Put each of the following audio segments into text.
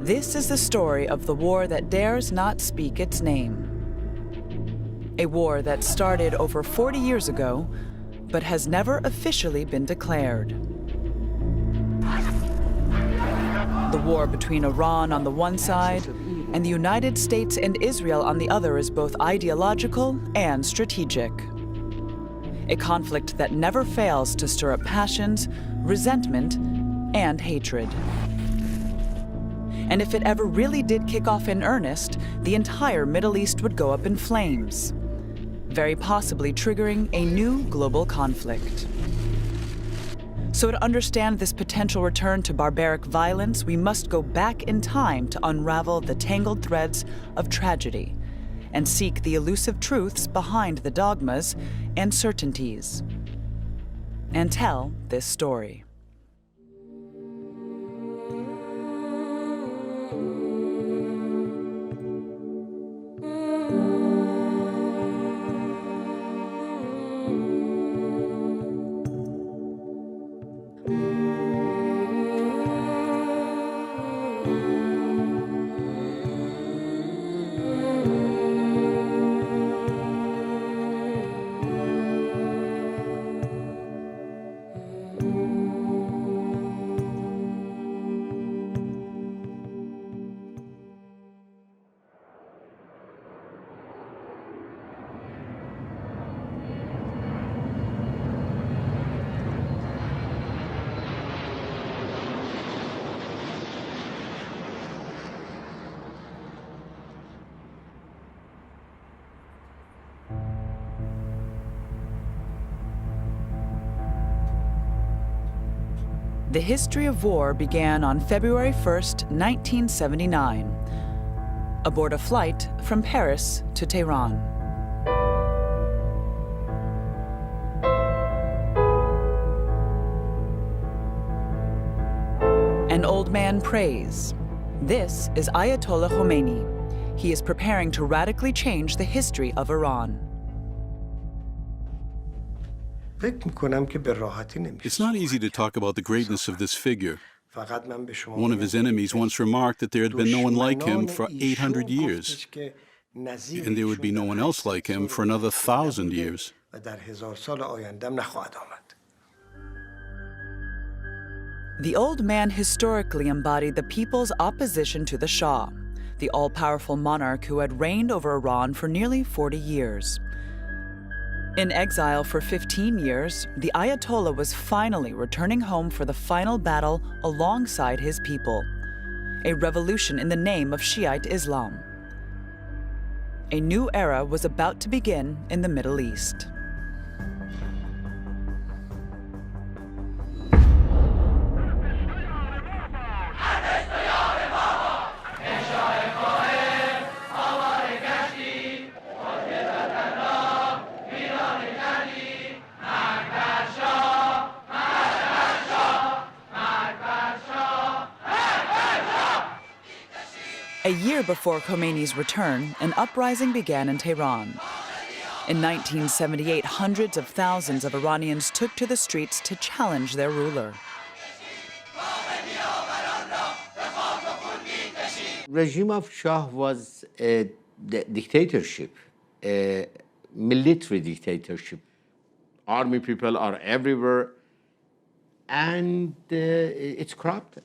This is the story of the war that dares not speak its name. A war that started over 40 years ago, but has never officially been declared. The war between Iran on the one side and the United States and Israel on the other is both ideological and strategic. A conflict that never fails to stir up passions, resentment, and hatred. And if it ever really did kick off in earnest, the entire Middle East would go up in flames, very possibly triggering a new global conflict. So to understand this potential return to barbaric violence, we must go back in time to unravel the tangled threads of tragedy and seek the elusive truths behind the dogmas and certainties, and tell this story. The history of war began on February 1st, 1979, aboard a flight from Paris to Tehran. An old man prays. This is Ayatollah Khomeini. He is preparing to radically change the history of Iran. It's not easy to talk about the greatness of this figure. One of his enemies once remarked that there had been no one like him for 800 years, and there would be no one else like him for another 1,000 years. The old man historically embodied the people's opposition to the Shah, the all-powerful monarch who had reigned over Iran for nearly 40 years. In exile for 15 years, the Ayatollah was finally returning home for the final battle alongside his people, a revolution in the name of Shiite Islam. A new era was about to begin in the Middle East. A year before Khomeini's return, an uprising began in Tehran. In 1978, hundreds of thousands of Iranians took to the streets to challenge their ruler. Regime of Shah was a dictatorship, a military dictatorship. Army people are everywhere, and it's corrupted.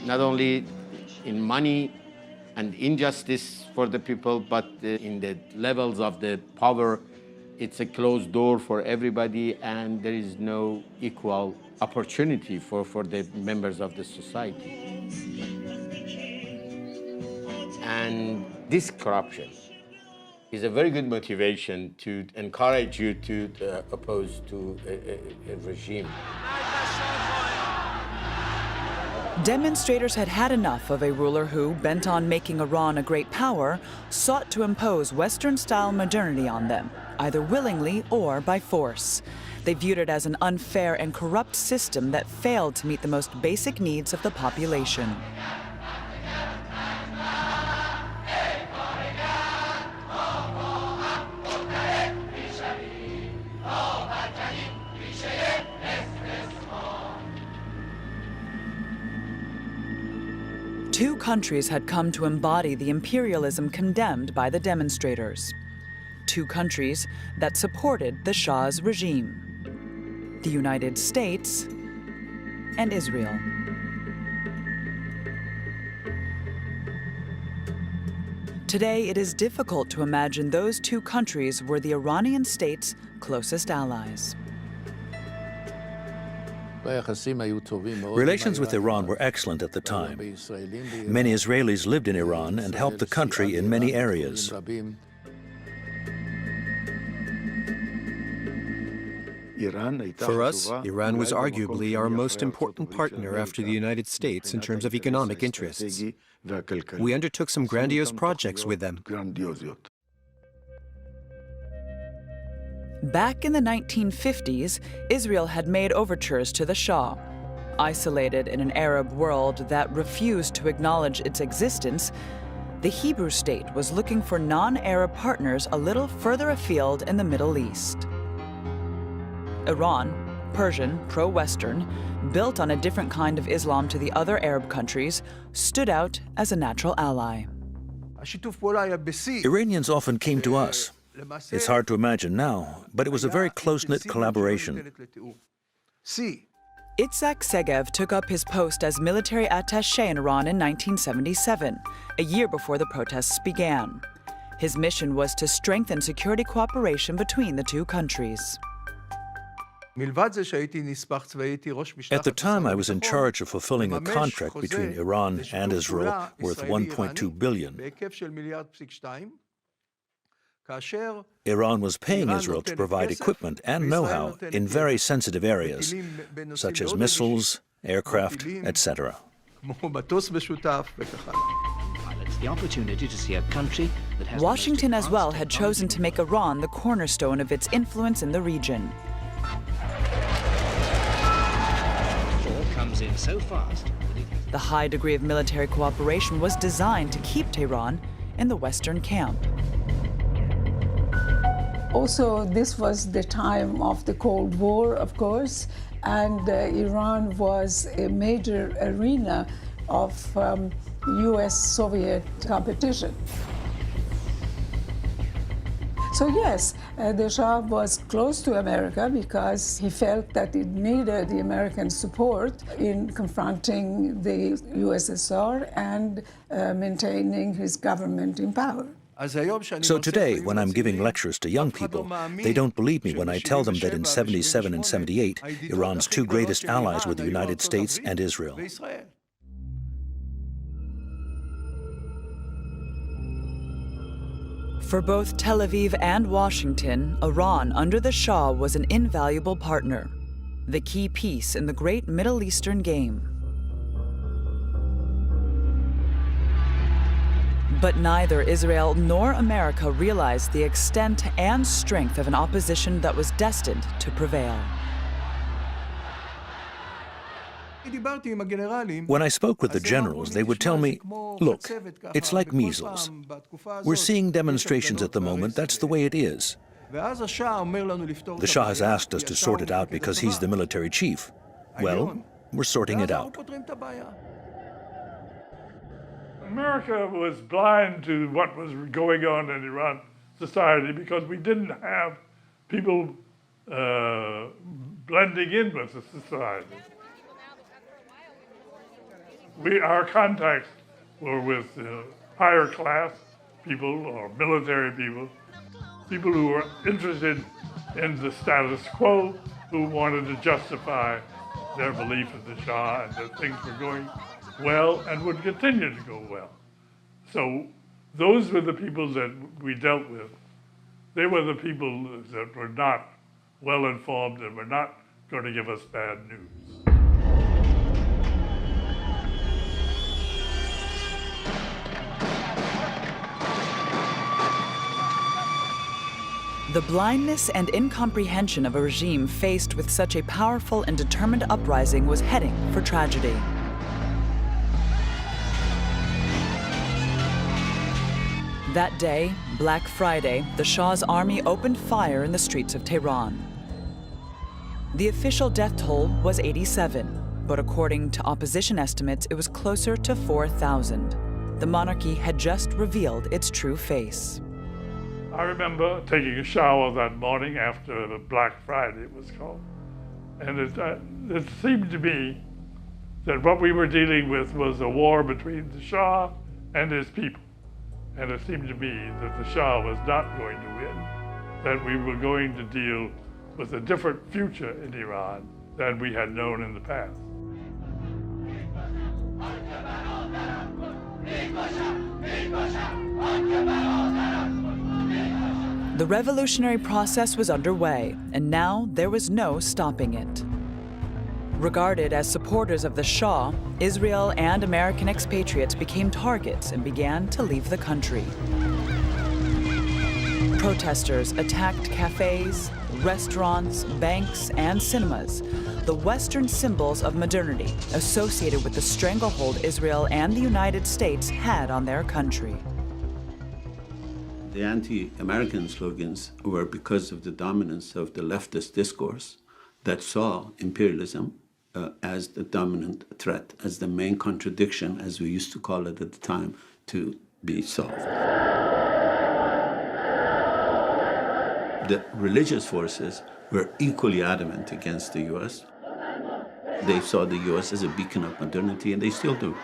Not only in money and injustice for the people, but in the levels of the power. It's a closed door for everybody, and there is no equal opportunity for the members of the society. And this corruption is a very good motivation to encourage you to oppose to a regime. Demonstrators had had enough of a ruler who, bent on making Iran a great power, sought to impose Western-style modernity on them, either willingly or by force. They viewed it as an unfair and corrupt system that failed to meet the most basic needs of the population. Two countries had come to embody the imperialism condemned by the demonstrators. Two countries that supported the Shah's regime: the United States and Israel. Today, it is difficult to imagine those two countries were the Iranian state's closest allies. Relations with Iran were excellent at the time. Many Israelis lived in Iran and helped the country in many areas. For us, Iran was arguably our most important partner after the United States in terms of economic interests. We undertook some grandiose projects with them. Back in the 1950s, Israel had made overtures to the Shah. Isolated in an Arab world that refused to acknowledge its existence, the Hebrew state was looking for non-Arab partners a little further afield in the Middle East. Iran, Persian, pro-Western, built on a different kind of Islam to the other Arab countries, stood out as a natural ally. Iranians often came to us. It's hard to imagine now, but it was a very close-knit collaboration. Itzhak Segev took up his post as military attaché in Iran in 1977, a year before the protests began. His mission was to strengthen security cooperation between the two countries. At the time, I was in charge of fulfilling a contract between Iran and Israel worth $1.2 billion. Iran was paying Israel to provide equipment and know-how in very sensitive areas, such as missiles, aircraft, etc. Washington as well had chosen to make Iran the cornerstone of its influence in the region. The high degree of military cooperation was designed to keep Tehran in the Western camp. Also, this was the time of the Cold War, of course, and Iran was a major arena of US-Soviet competition. So yes, the Shah was close to America because he felt that it needed the American support in confronting the USSR and maintaining his government in power. So today, when I'm giving lectures to young people, they don't believe me when I tell them that in 77 and 78, Iran's two greatest allies were the United States and Israel. For both Tel Aviv and Washington, Iran under the Shah was an invaluable partner, the key piece in the great Middle Eastern game. But neither Israel nor America realized the extent and strength of an opposition that was destined to prevail. When I spoke with the generals, they would tell me, look, it's like measles. We're seeing demonstrations at the moment, that's the way it is. The Shah has asked us to sort it out because he's the military chief. Well, we're sorting it out. America was blind to what was going on in Iran society because we didn't have people blending in with the society. Our contacts were with higher class people or military people, people who were interested in the status quo, who wanted to justify their belief in the Shah and that things were going well and would continue to go well. So those were the people that we dealt with. They were the people that were not well informed and were not going to give us bad news. The blindness and incomprehension of a regime faced with such a powerful and determined uprising was heading for tragedy. That day, Black Friday, the Shah's army opened fire in the streets of Tehran. The official death toll was 87, but according to opposition estimates, it was closer to 4,000. The monarchy had just revealed its true face. I remember taking a shower that morning after the Black Friday, it was called. And it seemed to me that what we were dealing with was a war between the Shah and his people. And it seemed to me that the Shah was not going to win, that we were going to deal with a different future in Iran than we had known in the past. The revolutionary process was underway, and now there was no stopping it. Regarded as supporters of the Shah, Israel and American expatriates became targets and began to leave the country. Protesters attacked cafes, restaurants, banks, and cinemas, the Western symbols of modernity associated with the stranglehold Israel and the United States had on their country. The anti-American slogans were because of the dominance of the leftist discourse that saw imperialism as the dominant threat, as the main contradiction, as we used to call it at the time, to be solved. The religious forces were equally adamant against the U.S. They saw the U.S. as a beacon of modernity, and they still do.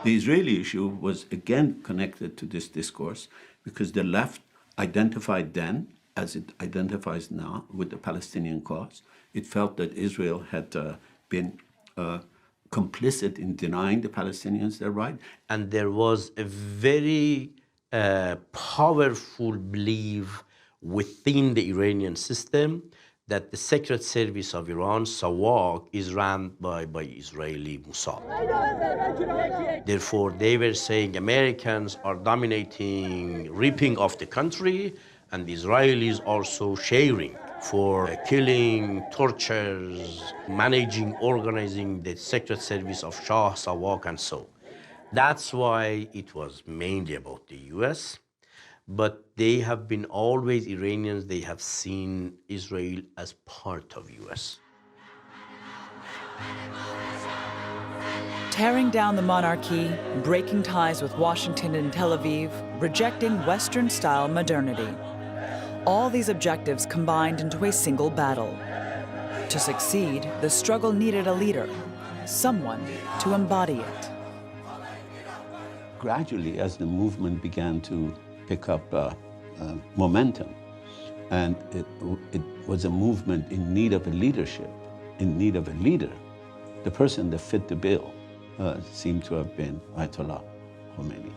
The Israeli issue was again connected to this discourse because the left identified then, as it identifies now, with the Palestinian cause. It felt that Israel had been complicit in denying the Palestinians their right. And there was a very powerful belief within the Iranian system that the Secret Service of Iran, SAWAK, is run by Israeli Mossad. Therefore, they were saying Americans are dominating, ripping off the country, and the Israelis also sharing for killing, tortures, managing, organizing the Secret Service of Shah, SAWAK, and so. That's why it was mainly about the US. But they have been always Iranians, they have seen Israel as part of US. Tearing down the monarchy, breaking ties with Washington and Tel Aviv, rejecting Western-style modernity. All these objectives combined into a single battle. To succeed, the struggle needed a leader, someone to embody it. Gradually, as the movement began to pick up momentum, and it was a movement in need of a leadership, in need of a leader, the person that fit the bill seemed to have been Ayatollah Khomeini.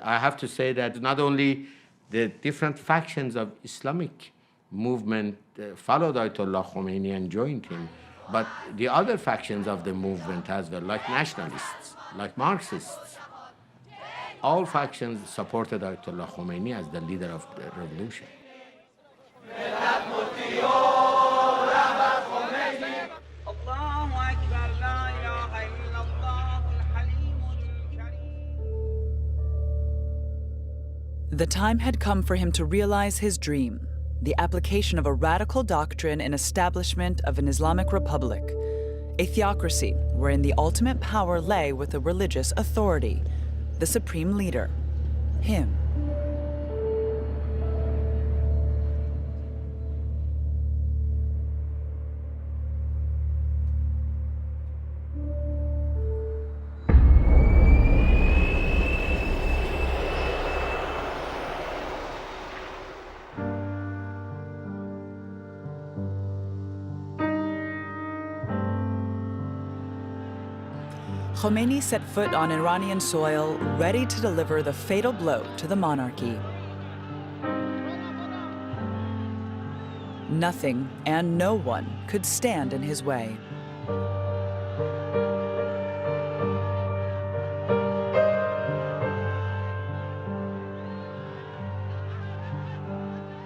I have to say that not only the different factions of Islamic movement followed Ayatollah Khomeini and joined him, but the other factions of the movement as well, like nationalists, like Marxists, all factions supported Ayatollah Khomeini as the leader of the revolution. The time had come for him to realize his dream, the application of a radical doctrine and establishment of an Islamic Republic, a theocracy wherein the ultimate power lay with a religious authority, the supreme leader, him. Khomeini set foot on Iranian soil, ready to deliver the fatal blow to the monarchy. Nothing and no one could stand in his way.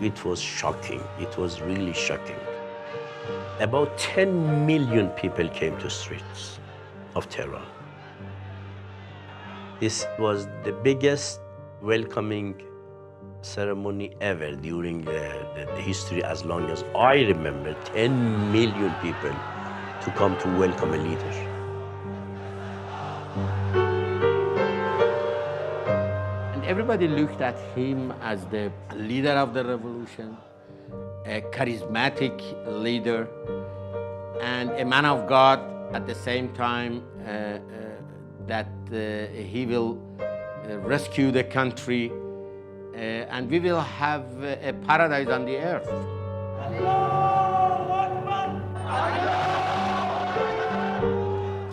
It was shocking. It was really shocking. About 10 million people came to streets. of Tehran. This was the biggest welcoming ceremony ever during the history, as long as I remember. 10 million people to come to welcome a leader. And everybody looked at him as the leader of the revolution, a charismatic leader, and a man of God at the same time, that he will rescue the country, and we will have a paradise on the earth.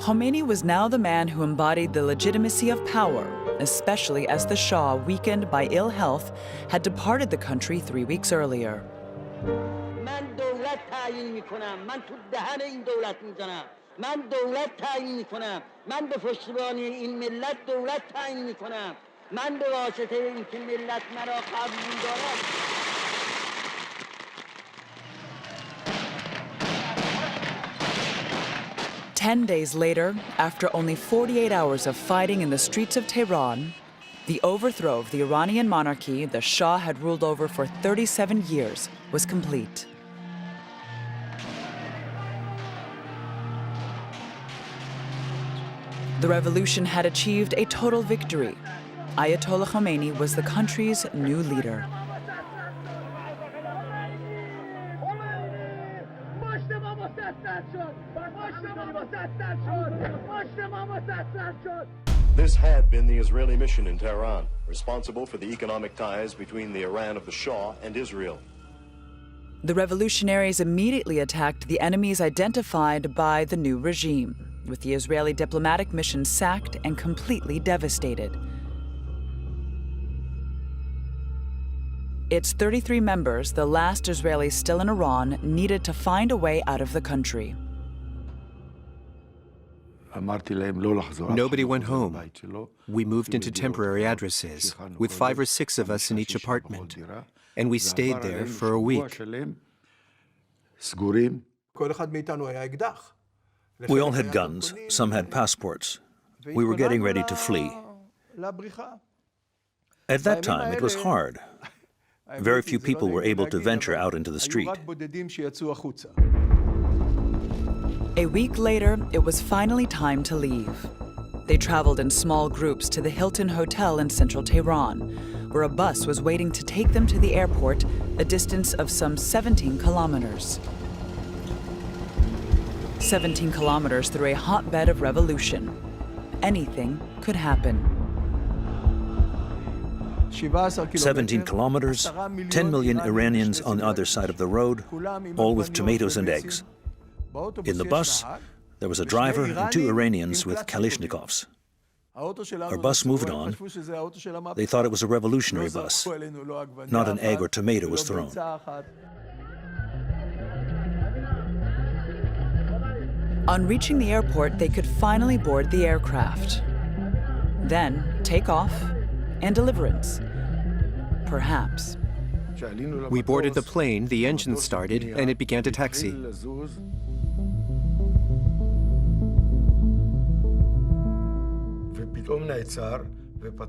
Khomeini was now the man who embodied the legitimacy of power, especially as the Shah, weakened by ill health, had departed the country 3 weeks earlier. من دولت تعیین میکنم. من به پشتیبانی این ملت دولت تعیین میکنم. من به واسطه اینکه ملت مرا قبول دارد. Ten days later, after only 48 hours of fighting in the streets of Tehran, the overthrow of the Iranian monarchy the Shah had ruled over for 37 years was complete. The revolution had achieved a total victory. Ayatollah Khomeini was the country's new leader. This had been the Israeli mission in Tehran, responsible for the economic ties between the Iran of the Shah and Israel. The revolutionaries immediately attacked the enemies identified by the new regime, with the Israeli diplomatic mission sacked and completely devastated. Its 33 members, the last Israelis still in Iran, needed to find a way out of the country. Nobody went home. We moved into temporary addresses, with 5 or 6 of us in each apartment, and we stayed there for a week. We all had guns, some had passports. We were getting ready to flee. At that time, it was hard. Very few people were able to venture out into the street. A week later, it was finally time to leave. They traveled in small groups to the Hilton Hotel in central Tehran, where a bus was waiting to take them to the airport, a distance of some 17 kilometers. 17 kilometers through a hotbed of revolution. Anything could happen. 17 kilometers, 10 million Iranians on the other side of the road, all with tomatoes and eggs. In the bus, there was a driver and 2 Iranians with Kalashnikovs. Our bus moved on. They thought it was a revolutionary bus. Not an egg or tomato was thrown. On reaching the airport, they could finally board the aircraft. Then, take off and deliverance. Perhaps. We boarded the plane, the engine started, and it began to taxi.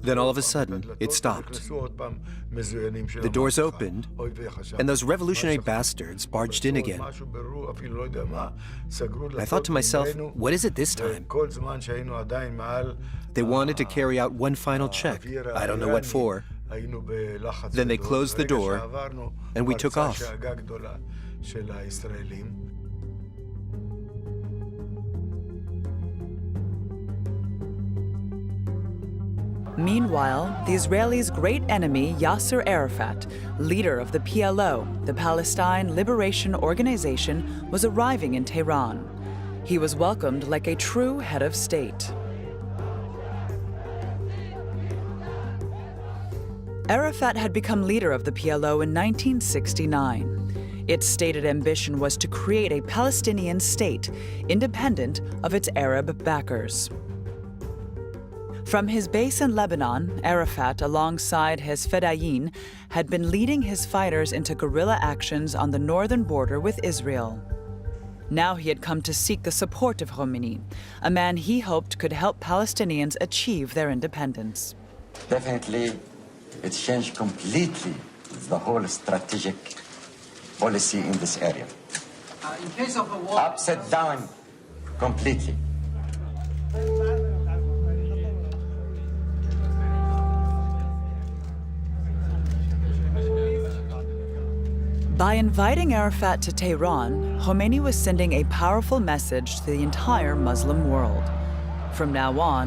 Then all of a sudden, it stopped. The doors opened, and those revolutionary bastards barged in again. I thought to myself, what is it this time? They wanted to carry out one final check. I don't know what for. Then they closed the door, and we took off. Meanwhile, the Israelis' great enemy, Yasser Arafat, leader of the PLO, the Palestine Liberation Organization, was arriving in Tehran. He was welcomed like a true head of state. Arafat had become leader of the PLO in 1969. Its stated ambition was to create a Palestinian state, independent of its Arab backers. From his base in Lebanon, Arafat, alongside his Fedayeen, had been leading his fighters into guerrilla actions on the northern border with Israel. Now he had come to seek the support of Khomeini, a man he hoped could help Palestinians achieve their independence. Definitely, it changed completely the whole strategic policy in this area. In case of a war, Upside down completely. By inviting Arafat to Tehran, Khomeini was sending a powerful message to the entire Muslim world. From now on,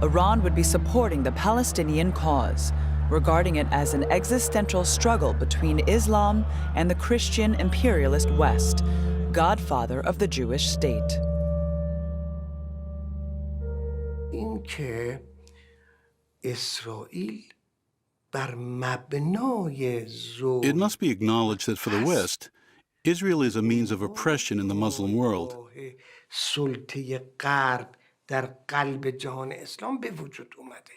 Iran would be supporting the Palestinian cause, regarding it as an existential struggle between Islam and the Christian imperialist West, godfather of the Jewish state. اینکه اسرائیل It must be acknowledged that for the West, Israel is a means of oppression in the Muslim world. سلطه غرب در قلب جهان اسلام به وجود اومده.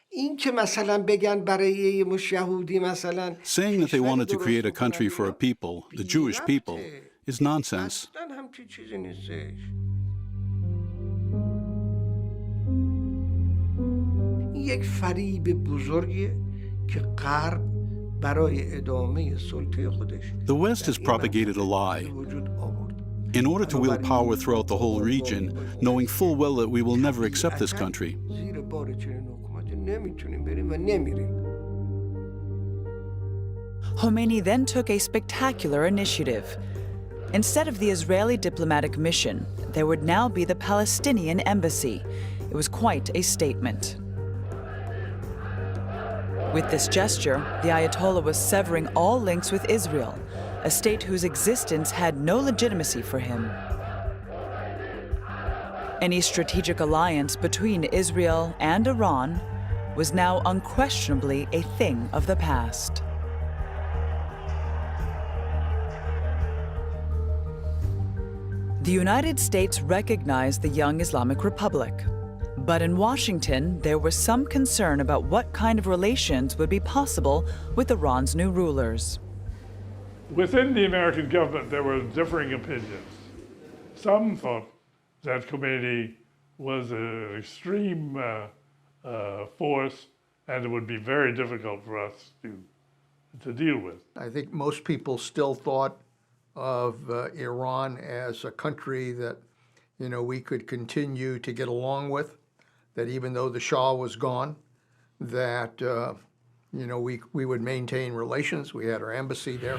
این که مثلا بگن برای مش یهودی مثلا Saying that they wanted to create a country for a people, the Jewish people, is nonsense. اصلا همچین چیزی نیستش. یک فریب بزرگیه که غرب برای ادامه سلطه خودش The West has propagated a lie in order to wield power throughout the whole region, knowing full well that we will never accept this country. زیر بار چنین حکومتی نمیتونیم بریم و نمیریم. Khomeini then took a spectacular initiative. Instead of the Israeli diplomatic mission, there would now be the Palestinian embassy. It was quite a statement. With this gesture, the Ayatollah was severing all links with Israel, a state whose existence had no legitimacy for him. Any strategic alliance between Israel and Iran was now unquestionably a thing of the past. The United States recognized the young Islamic Republic. But in Washington, there was some concern about what kind of relations would be possible with Iran's new rulers. Within the American government, there were differing opinions. Some thought that Khomeini was an extreme force, and it would be very difficult for us to deal with. I think most people still thought of Iran as a country that, we could continue to get along with. That even though the Shah was gone, that we would maintain relations. We had our embassy there.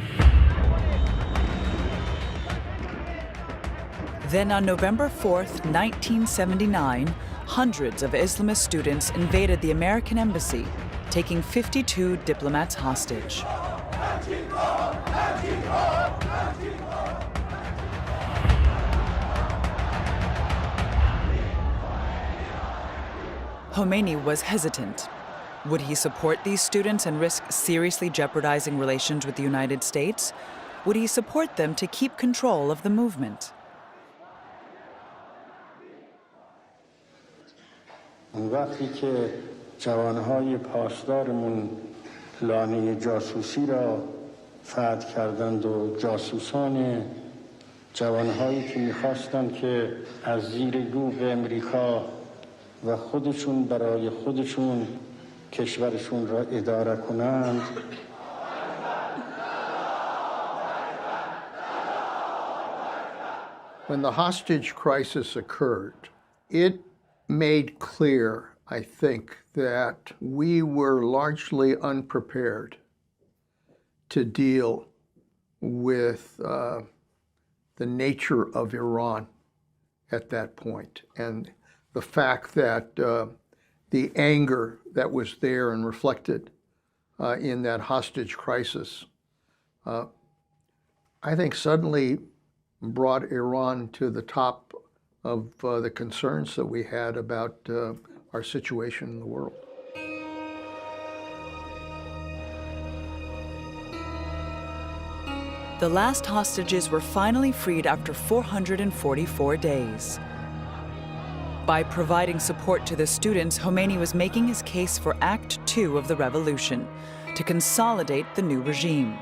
Then on November 4th, 1979, hundreds of Islamist students invaded the American embassy, taking 52 diplomats hostage. Khomeini was hesitant. Would he support these students and risk seriously jeopardizing relations with the United States? Would he support them to keep control of the movement? وقتی که جوانهای پاسدارمون لانه جاسوسی را فتح کردند و جاسوسان جوانهایی که می‌خواستند که از زیر دوغ امریکا و خودشون برای خودشون کشورشون را اداره کنند. When the hostage crisis occurred, it made clear, I think, that we were largely unprepared to deal with the nature of Iran at that point. And the fact that the anger that was there and reflected in that hostage crisis, I think suddenly brought Iran to the top of the concerns that we had about our situation in the world. The last hostages were finally freed after 444 days. By providing support to the students, Khomeini was making his case for Act 2 of the revolution, to consolidate the new regime.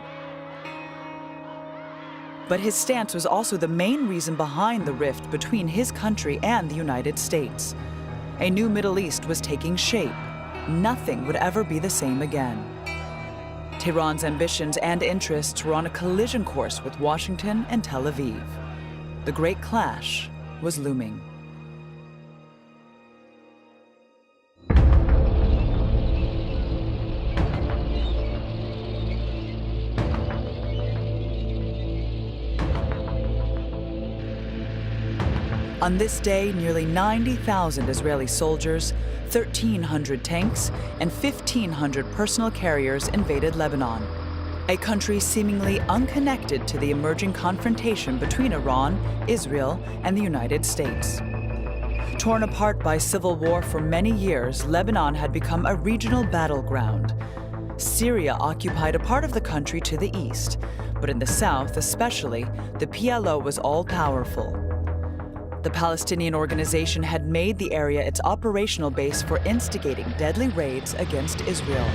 But his stance was also the main reason behind the rift between his country and the United States. A new Middle East was taking shape. Nothing would ever be the same again. Tehran's ambitions and interests were on a collision course with Washington and Tel Aviv. The Great Clash was looming. On this day, nearly 90,000 Israeli soldiers, 1,300 tanks, and 1,500 personal carriers invaded Lebanon, a country seemingly unconnected to the emerging confrontation between Iran, Israel, and the United States. Torn apart by civil war for many years, Lebanon had become a regional battleground. Syria occupied a part of the country to the east, but in the south especially, the PLO was all-powerful. The Palestinian organization had made the area its operational base for instigating deadly raids against Israel.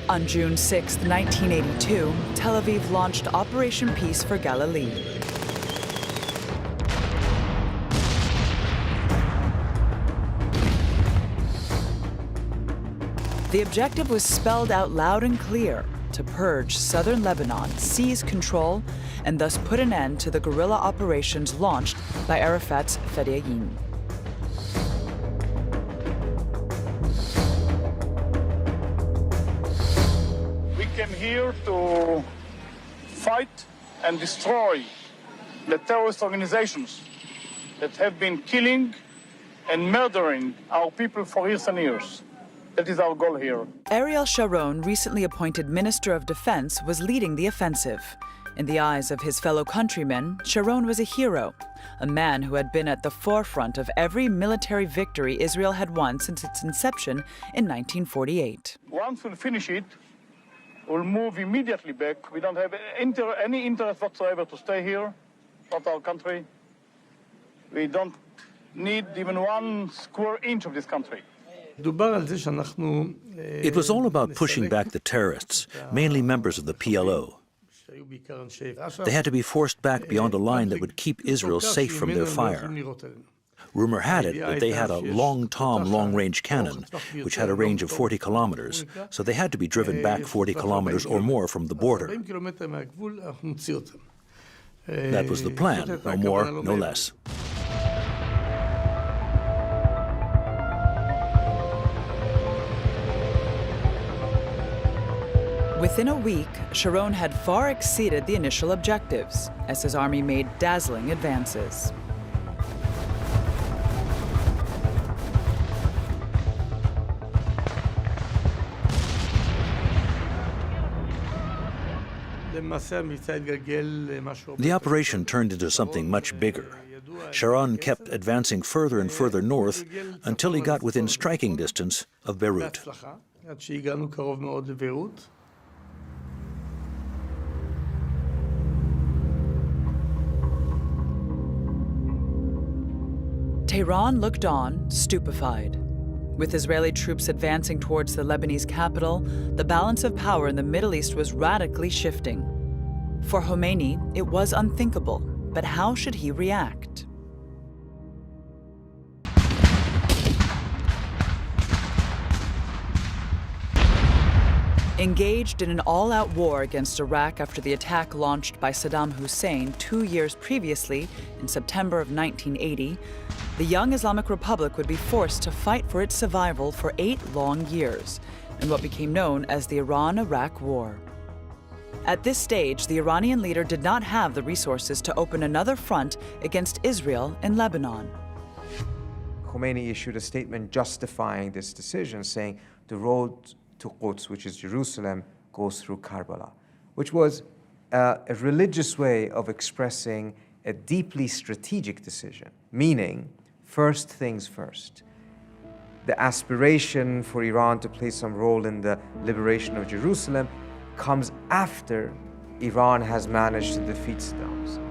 On June 6, 1982, Tel Aviv launched Operation Peace for Galilee. The objective was spelled out loud and clear: to purge southern Lebanon, seize control, and thus put an end to the guerrilla operations launched by Arafat's Fedayeen. We came here to fight and destroy the terrorist organizations that have been killing and murdering our people for years and years. That is our goal here. Ariel Sharon, recently appointed Minister of Defense, was leading the offensive. In the eyes of his fellow countrymen, Sharon was a hero, a man who had been at the forefront of every military victory Israel had won since its inception in 1948. Once we'll finish it, we'll move immediately back. We don't have any interest whatsoever to stay here, not our country. We don't need even 1 square inch of this country. It was all about pushing back the terrorists, mainly members of the PLO. They had to be forced back beyond a line that would keep Israel safe from their fire. Rumor had it that they had a Long Tom long-range cannon, which had a range of 40 kilometers, so they had to be driven back 40 kilometers or more from the border. That was the plan, no more, no less. Within a week, Sharon had far exceeded the initial objectives, as his army made dazzling advances. The operation turned into something much bigger. Sharon kept advancing further and further north until he got within striking distance of Beirut. Tehran looked on, stupefied. With Israeli troops advancing towards the Lebanese capital, the balance of power in the Middle East was radically shifting. For Khomeini, it was unthinkable, but how should he react? Engaged in an all-out war against Iraq after the attack launched by Saddam Hussein 2 years previously, in September of 1980, the young Islamic Republic would be forced to fight for its survival for 8 long years, in what became known as the Iran-Iraq War. At this stage, the Iranian leader did not have the resources to open another front against Israel in Lebanon. Khomeini issued a statement justifying this decision, saying the road to Quds, which is Jerusalem, goes through Karbala, which was a religious way of expressing a deeply strategic decision, meaning first things first. The aspiration for Iran to play some role in the liberation of Jerusalem comes after Iran has managed to defeat Saddam Hussein.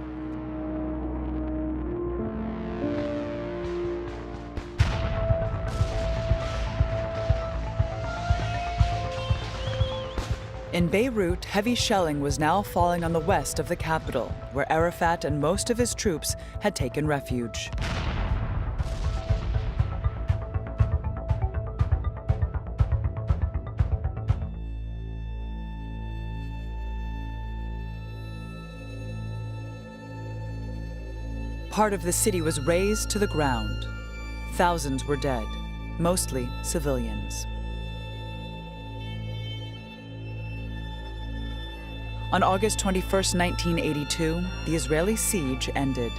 In Beirut, heavy shelling was now falling on the west of the capital, where Arafat and most of his troops had taken refuge. Part of the city was razed to the ground. Thousands were dead, mostly civilians. On August 21, 1982, the Israeli siege ended.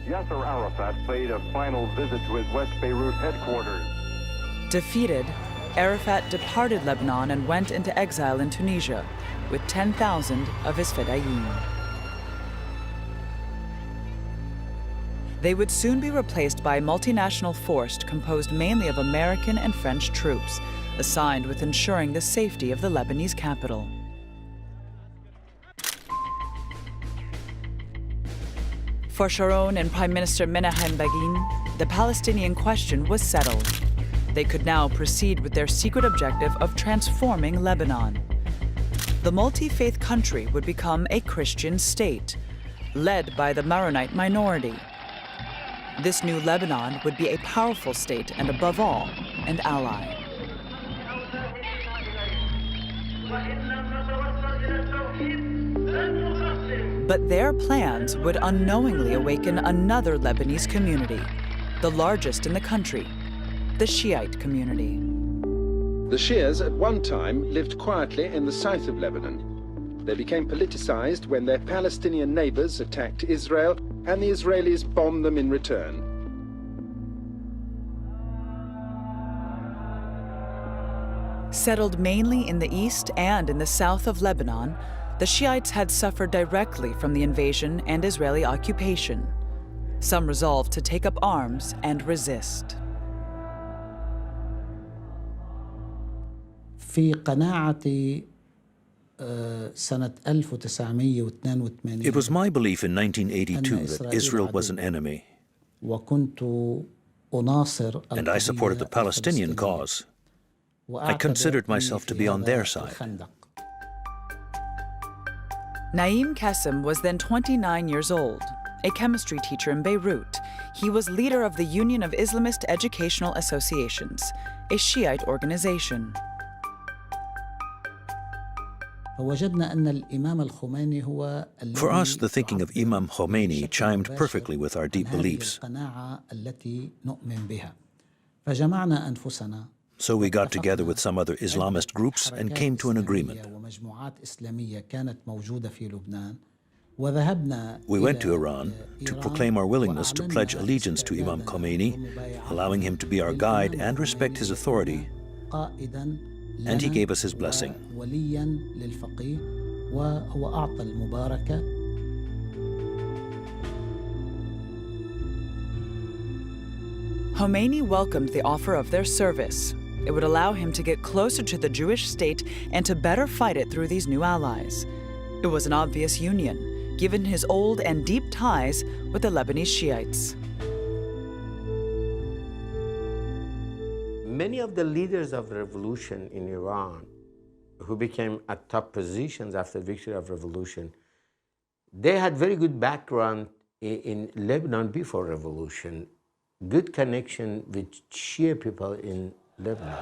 Yasser Arafat paid a final visit to his West Beirut headquarters. Defeated, Arafat departed Lebanon and went into exile in Tunisia with 10,000 of his fedayeen. They would soon be replaced by a multinational force composed mainly of American and French troops, assigned with ensuring the safety of the Lebanese capital. For Sharon and Prime Minister Menachem Begin, the Palestinian question was settled. They could now proceed with their secret objective of transforming Lebanon. The multi-faith country would become a Christian state, led by the Maronite minority. This new Lebanon would be a powerful state and, above all, an ally. But their plans would unknowingly awaken another Lebanese community, the largest in the country, the Shiite community. The Shias at one time lived quietly in the south of Lebanon. They became politicized when their Palestinian neighbors attacked Israel and the Israelis bombed them in return. Settled mainly in the east and in the south of Lebanon, the Shiites had suffered directly from the invasion and Israeli occupation. Some resolved to take up arms and resist. It was my belief in 1982 that Israel was an enemy, and I supported the Palestinian cause. I considered myself to be on their side. Naim Qasim was then 29 years old, a chemistry teacher in Beirut. He was leader of the Union of Islamist Educational Associations, a Shiite organization. For us, the thinking of Imam Khomeini chimed perfectly with our deep beliefs. So we got together with some other Islamist groups and came to an agreement. We went to Iran to proclaim our willingness to pledge allegiance to Imam Khomeini, allowing him to be our guide and respect his authority. And he gave us his blessing. Khomeini welcomed the offer of their service. It would allow him to get closer to the Jewish state and to better fight it through these new allies. It was an obvious union, given his old and deep ties with the Lebanese Shiites. Many of the leaders of the revolution in Iran, who became at top positions after the victory of revolution, they had very good background in Lebanon before revolution, good connection with Shia people in Lebanon.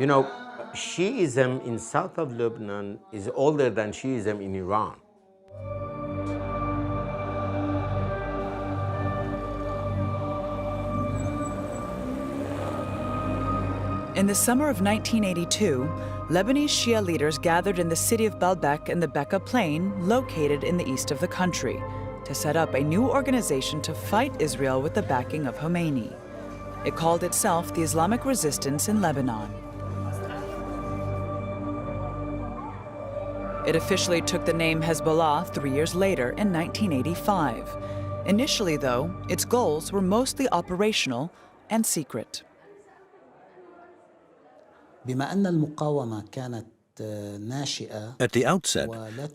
You know, Shiism in south of Lebanon is older than Shiism in Iran. In the summer of 1982, Lebanese Shia leaders gathered in the city of Baalbek in the Bekaa Plain, located in the east of the country, to set up a new organization to fight Israel with the backing of Khomeini. It called itself the Islamic Resistance in Lebanon. It officially took the name Hezbollah 3 years later in 1985. Initially, though, its goals were mostly operational and secret. At the outset,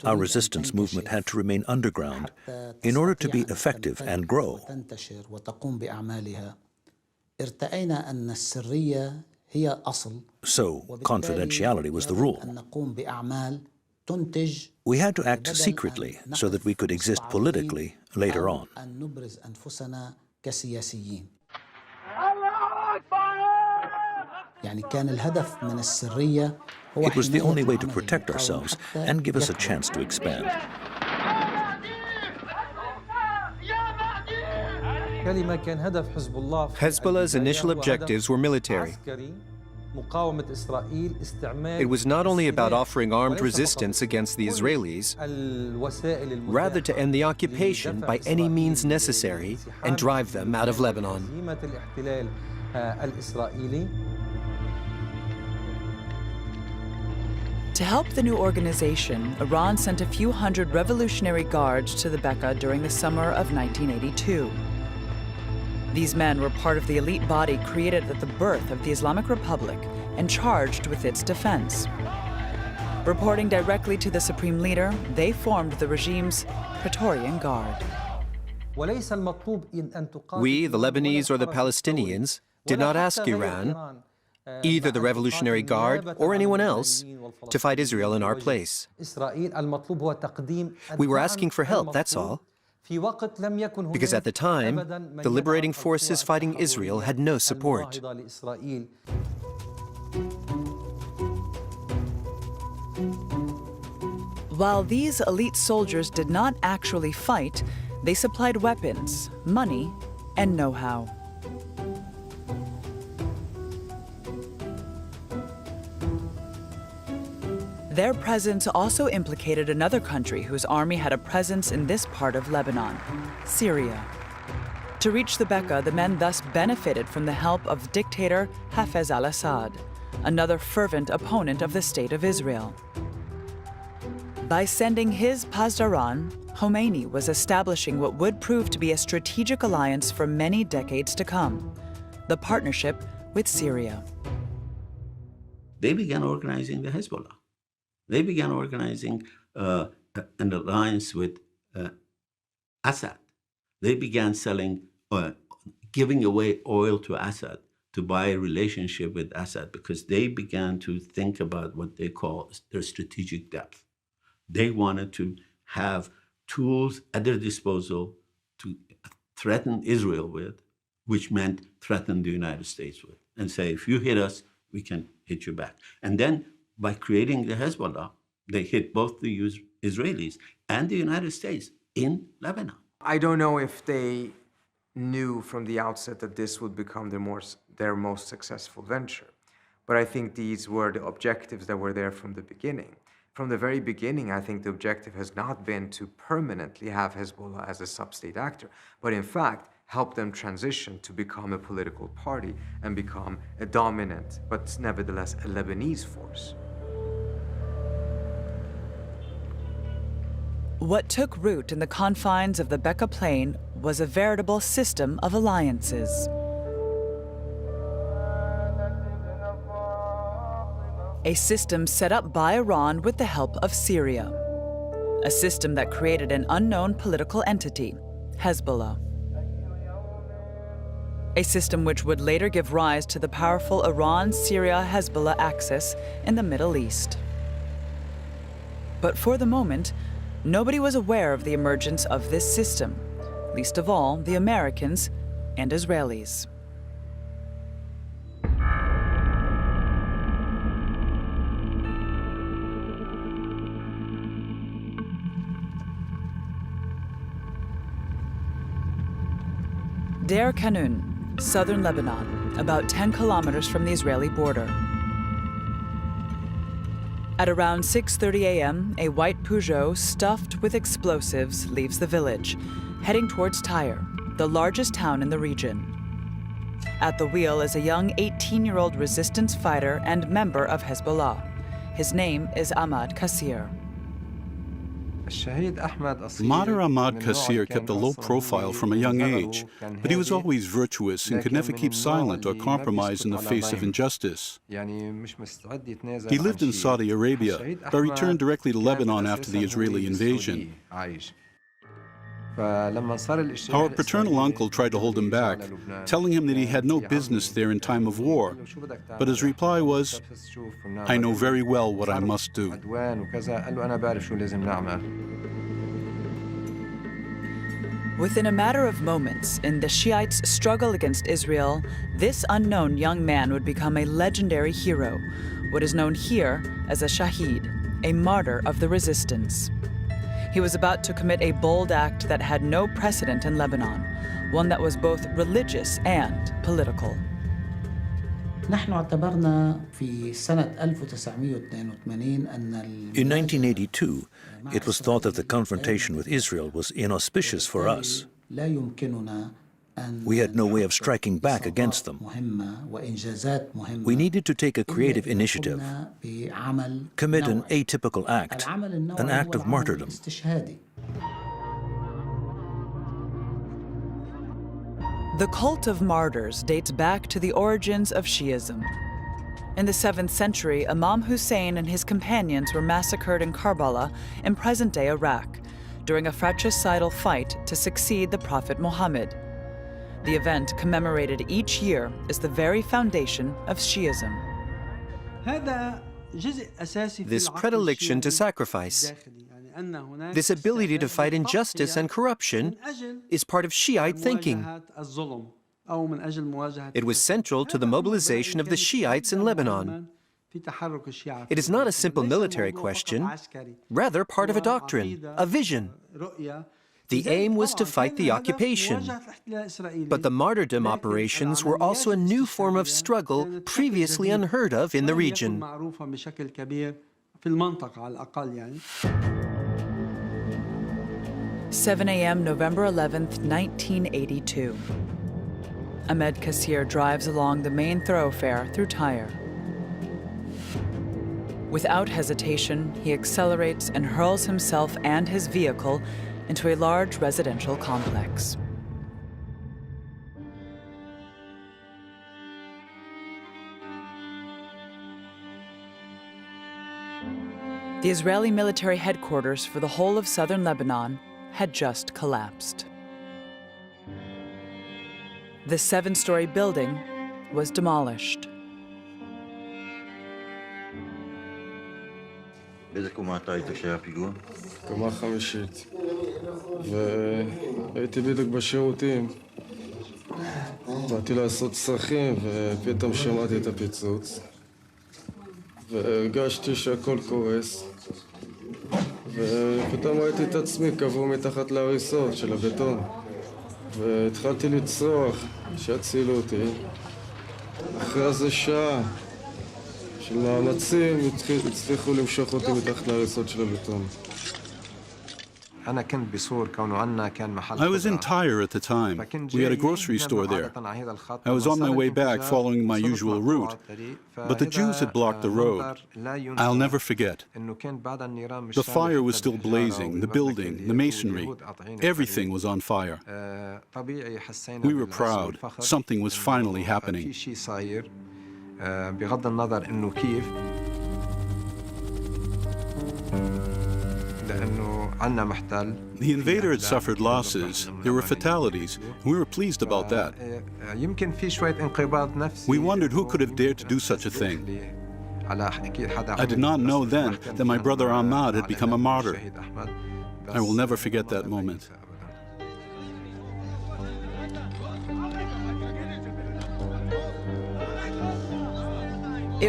our resistance movement had to remain underground in order to be effective and grow. So, confidentiality was the rule. We had to act secretly so that we could exist politically later on. It was the only way to protect ourselves and give us a chance to expand. Hezbollah's initial objectives were military. It was not only about offering armed resistance against the Israelis, rather to end the occupation by any means necessary and drive them out of Lebanon. To help the new organization, Iran sent a few hundred revolutionary guards to the Bekaa during the summer of 1982. These men were part of the elite body created at the birth of the Islamic Republic and charged with its defense. Reporting directly to the supreme leader, they formed the regime's Praetorian Guard. We, the Lebanese or the Palestinians, did not ask Iran, either the Revolutionary Guard or anyone else, to fight Israel in our place. We were asking for help, that's all. Because at the time, the liberating forces fighting Israel had no support. While these elite soldiers did not actually fight, they supplied weapons, money, and know-how. Their presence also implicated another country whose army had a presence in this part of Lebanon, Syria. To reach the Bekaa, the men thus benefited from the help of dictator Hafez al-Assad, another fervent opponent of the State of Israel. By sending his Pasdaran, Khomeini was establishing what would prove to be a strategic alliance for many decades to come, the partnership with Syria. They began organizing the Hezbollah. They began organizing an alliance with Assad. They began selling, giving away oil to Assad to buy a relationship with Assad because they began to think about what they call their strategic depth. They wanted to have tools at their disposal to threaten Israel with, which meant threaten the United States with, and say, if you hit us, we can hit you back. And then by creating the Hezbollah, they hit both the Israelis and the United States in Lebanon. I don't know if they knew from the outset that this would become their most successful venture. But I think these were the objectives that were there from the beginning. From the very beginning, I think the objective has not been to permanently have Hezbollah as a sub-state actor, but in fact, help them transition to become a political party and become a dominant, but nevertheless a Lebanese force. What took root in the confines of the Bekaa Plain was a veritable system of alliances. A system set up by Iran with the help of Syria. A system that created an unknown political entity, Hezbollah. A system which would later give rise to the powerful Iran-Syria-Hezbollah axis in the Middle East. But for the moment, nobody was aware of the emergence of this system, least of all the Americans and Israelis. Deir Kanun, southern Lebanon, about 10 kilometers from the Israeli border. At around 6:30 a.m., a white Peugeot stuffed with explosives leaves the village, heading towards Tyre, the largest town in the region. At the wheel is a young 18-year-old resistance fighter and member of Hezbollah. His name is Ahmad Kassir. Martyr Ahmad Kassir kept a low profile from a young age, but he was always virtuous and could never keep silent or compromise in the face of injustice. He lived in Saudi Arabia, but returned directly to Lebanon after the Israeli invasion. Our paternal uncle tried to hold him back, telling him that he had no business there in time of war. But his reply was, "I know very well what I must do." Within a matter of moments, in the Shiites' struggle against Israel, this unknown young man would become a legendary hero, what is known here as a shaheed, a martyr of the resistance. He was about to commit a bold act that had no precedent in Lebanon, one that was both religious and political. In 1982, it was thought that the confrontation with Israel was inauspicious for us. We had no way of striking back against them. We needed to take a creative initiative, commit an atypical act, an act of martyrdom. The cult of martyrs dates back to the origins of Shiism. In the 7th century, Imam Hussein and his companions were massacred in Karbala in present-day Iraq during a fratricidal fight to succeed the Prophet Muhammad. The event, commemorated each year, is the very foundation of Shiism. This predilection to sacrifice, this ability to fight injustice and corruption, is part of Shiite thinking. It was central to the mobilization of the Shiites in Lebanon. It is not a simple military question, rather part of a doctrine, a vision. The aim was to fight the occupation. But the martyrdom operations were also a new form of struggle previously unheard of in the region. 7 a.m. November 11th, 1982. Ahmed Kassir drives along the main thoroughfare through Tyre. Without hesitation, he accelerates and hurls himself and his vehicle into a large residential complex. The Israeli military headquarters for the whole of southern Lebanon had just collapsed. The 7-story building was demolished. באיזה קומה אתה היית כשהיה פיגוע? קומה חמישית. והייתי בדיוק בשירותים. באתי לעשות צרכים ופתאום שמעתי את הפיצוץ. והרגשתי שהכל קורס. ופתאום ראיתי את עצמי קבור מתחת להריסות של הבטון. והתחלתי לצרוח שיצילו אותי. אחרי זה שעה של מאמצים הצליחו למשוך אותי מתחת להריסות של הבטון. I was in Tyre at the time. We had a grocery store there. I was on my way back following my usual route, but the Jews had blocked the road. I'll never forget. The fire was still blazing, the building, the masonry, everything was on fire. We were proud. Something was finally happening. The invader had suffered losses. There were fatalities. We were pleased about that. We wondered who could have dared to do such a thing. I did not know then that my brother Ahmad had become a martyr. I will never forget that moment.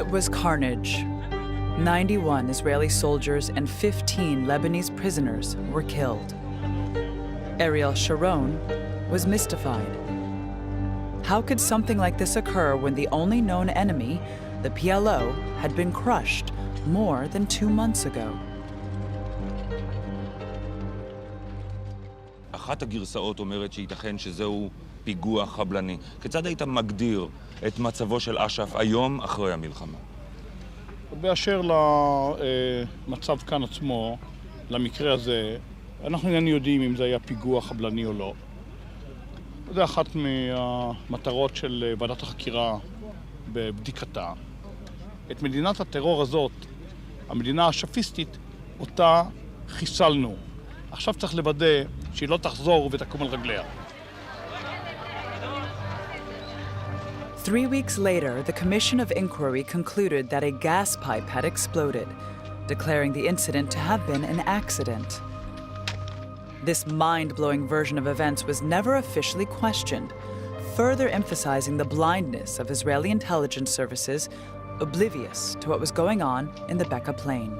It was carnage. 91 Israeli soldiers and 15 Lebanese prisoners were killed. Ariel Sharon was mystified. How could something like this occur when the only known enemy, the PLO, had been crushed more than 2 months ago? אחת הגרסאות אומרת שייתכן שזהו פיגוע חבלני. כיצד היית מגדיר את מצבו של אש"ף היום אחרי המלחמה? באשר למצב כאן עצמו, למקרה הזה, אנחנו איננו יודעים אם זה היה פיגוע חבלני או לא. זה אחת מהמטרות של ועדת החקירה בבדיקתה. את מדינת הטרור הזאת, המדינה השפיסטית, אותה חיסלנו. עכשיו צריך לוודא שהיא לא תחזור ותקום על רגליה. 3 weeks later, the Commission of Inquiry concluded that a gas pipe had exploded, declaring the incident to have been an accident. This mind-blowing version of events was never officially questioned, further emphasizing the blindness of Israeli intelligence services, oblivious to what was going on in the Bekaa Plain.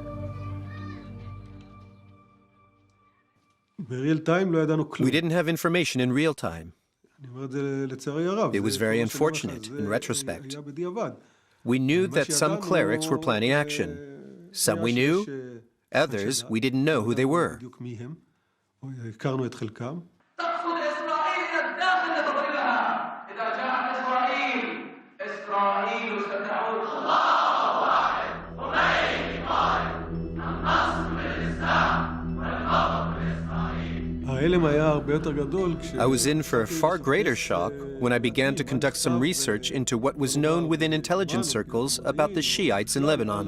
We didn't have information in real time. It was very unfortunate in retrospect. We knew that some clerics were planning action. Some we knew, others we didn't know who they were. I was in for a far greater shock when I began to conduct some research into what was known within intelligence circles about the Shiites in Lebanon.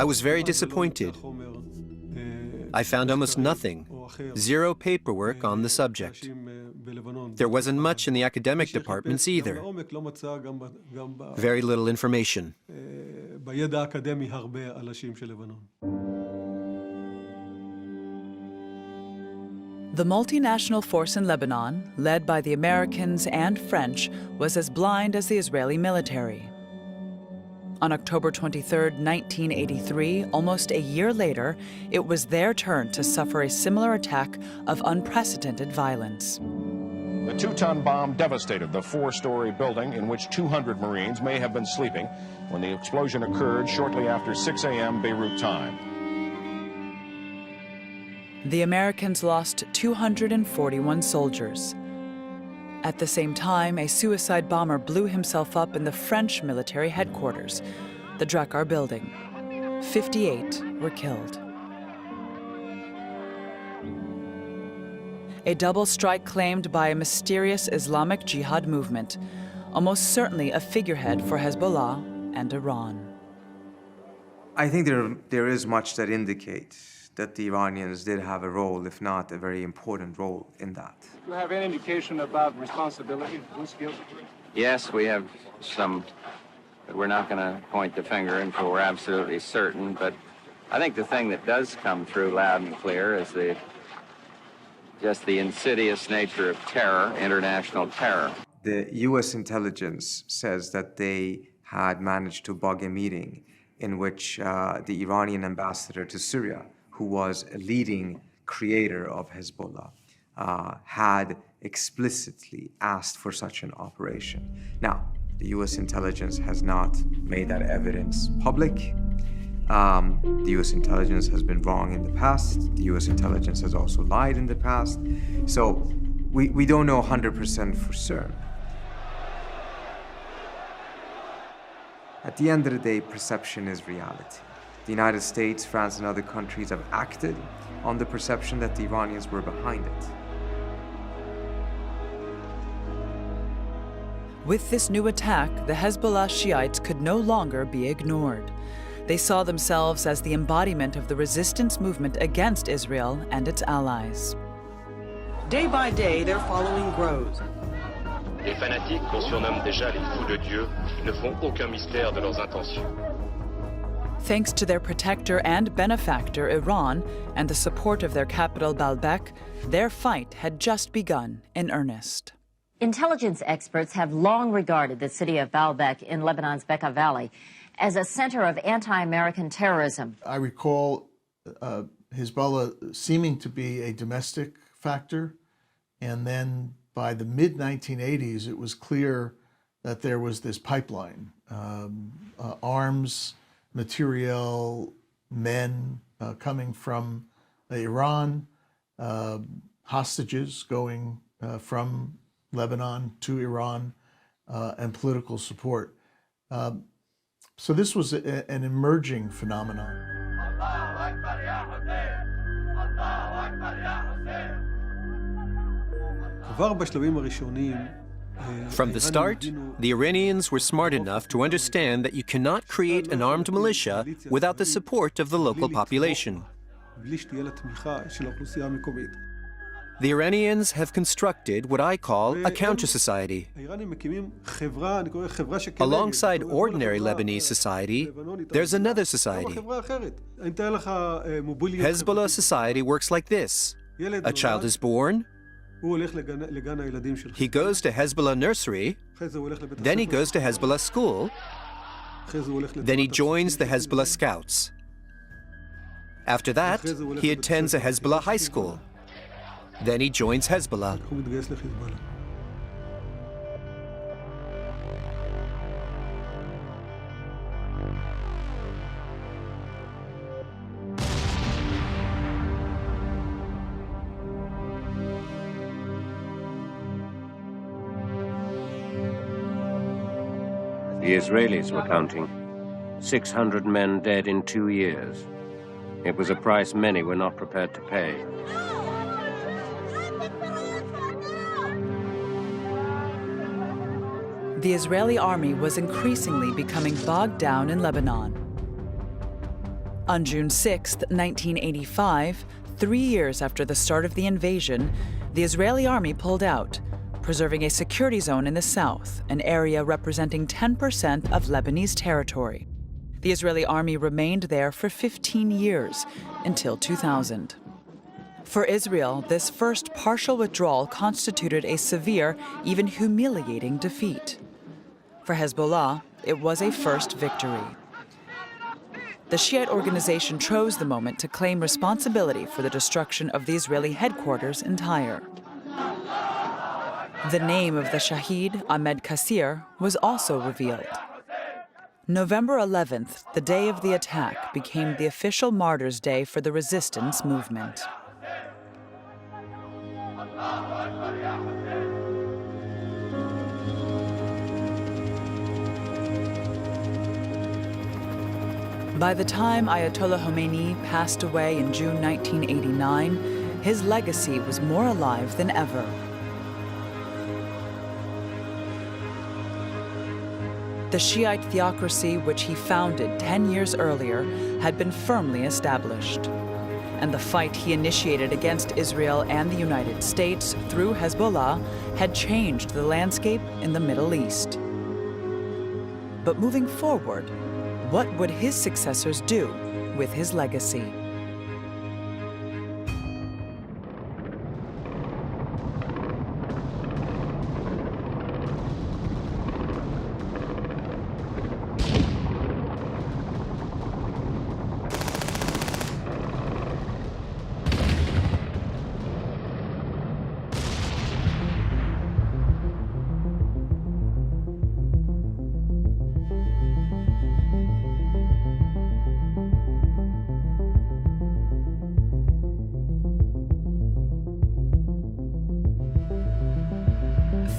I was very disappointed. I found almost nothing, zero paperwork on the subject. There wasn't much in the academic departments either. Very little information. The multinational force in Lebanon, led by the Americans and French, was as blind as the Israeli military. On October 23, 1983, almost a year later, it was their turn to suffer a similar attack of unprecedented violence. The 2-ton bomb devastated the 4-story building in which 200 Marines may have been sleeping when the explosion occurred shortly after 6 a.m. Beirut time. The Americans lost 241 soldiers. At the same time, a suicide bomber blew himself up in the French military headquarters, the Drakkar building. 58 were killed. A double strike claimed by a mysterious Islamic Jihad movement, almost certainly a figurehead for Hezbollah and Iran. I think there is much that indicates that the Iranians did have a role, if not a very important role, in that. Do you have any indication about responsibility? Who's guilty? Yes, we have some, but we're not going to point the finger until we're absolutely certain. But I think the thing that does come through loud and clear is just the insidious nature of terror, international terror. The U.S. intelligence says that they had managed to bug a meeting in which the Iranian ambassador to Syria, who was a leading creator of Hezbollah, had explicitly asked for such an operation. Now, the U.S. intelligence has not made that evidence public. The U.S. intelligence has been wrong in the past. The U.S. intelligence has also lied in the past. So we don't know 100% for certain. At the end of the day, perception is reality. The United States, France, and other countries have acted on the perception that the Iranians were behind it. With this new attack, the Hezbollah Shiites could no longer be ignored. They saw themselves as the embodiment of the resistance movement against Israel and its allies. Day by day, their following grows. Les fanatiques, qu'on surnomme déjà les fous de Dieu, ne font aucun mystère de leurs intentions. Thanks to their protector and benefactor, Iran, and the support of their capital, Baalbek, their fight had just begun in earnest. Intelligence experts have long regarded the city of Baalbek in Lebanon's Bekaa Valley as a center of anti-American terrorism. I recall Hezbollah seeming to be a domestic factor, and then by the mid-1980s, it was clear that there was this pipeline, arms, material, men coming from Iran, hostages going from Lebanon to Iran, and political support. So this was an emerging phenomenon. From the start, the Iranians were smart enough to understand that you cannot create an armed militia without the support of the local population. The Iranians have constructed what I call a counter-society. Alongside ordinary Lebanese society, there's another society. Hezbollah society works like this. A child is born, he goes to Hezbollah nursery, then he goes to Hezbollah school, then he joins the Hezbollah scouts. After that, he attends a Hezbollah high school. Then he joins Hezbollah. The Israelis were counting. 600 men dead in 2 years. It was a price many were not prepared to pay. The Israeli army was increasingly becoming bogged down in Lebanon. On June 6, 1985, 3 years after the start of the invasion, the Israeli army pulled out, preserving a security zone in the south, an area representing 10% of Lebanese territory. The Israeli army remained there for 15 years, until 2000. For Israel, this first partial withdrawal constituted a severe, even humiliating defeat. For Hezbollah, it was a first victory. The Shiite organization chose the moment to claim responsibility for the destruction of the Israeli headquarters in Tyre. The name of the Shahid, Ahmed Kassir, was also revealed. November 11th, the day of the attack, became the official Martyrs' Day for the resistance movement. By the time Ayatollah Khomeini passed away in June 1989, his legacy was more alive than ever. The Shiite theocracy, which he founded 10 years earlier, had been firmly established. And the fight he initiated against Israel and the United States through Hezbollah had changed the landscape in the Middle East. But moving forward, what would his successors do with his legacy?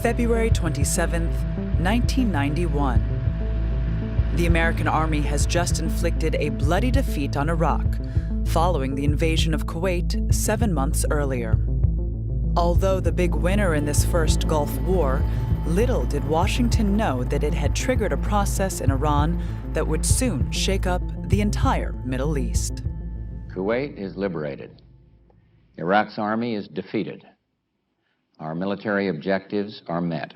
February 27th, 1991. The American army has just inflicted a bloody defeat on Iraq, following the invasion of Kuwait 7 months earlier. Although the big winner in this first Gulf War, little did Washington know that it had triggered a process in Iran that would soon shake up the entire Middle East. Kuwait is liberated. Iraq's army is defeated. Our military objectives are met.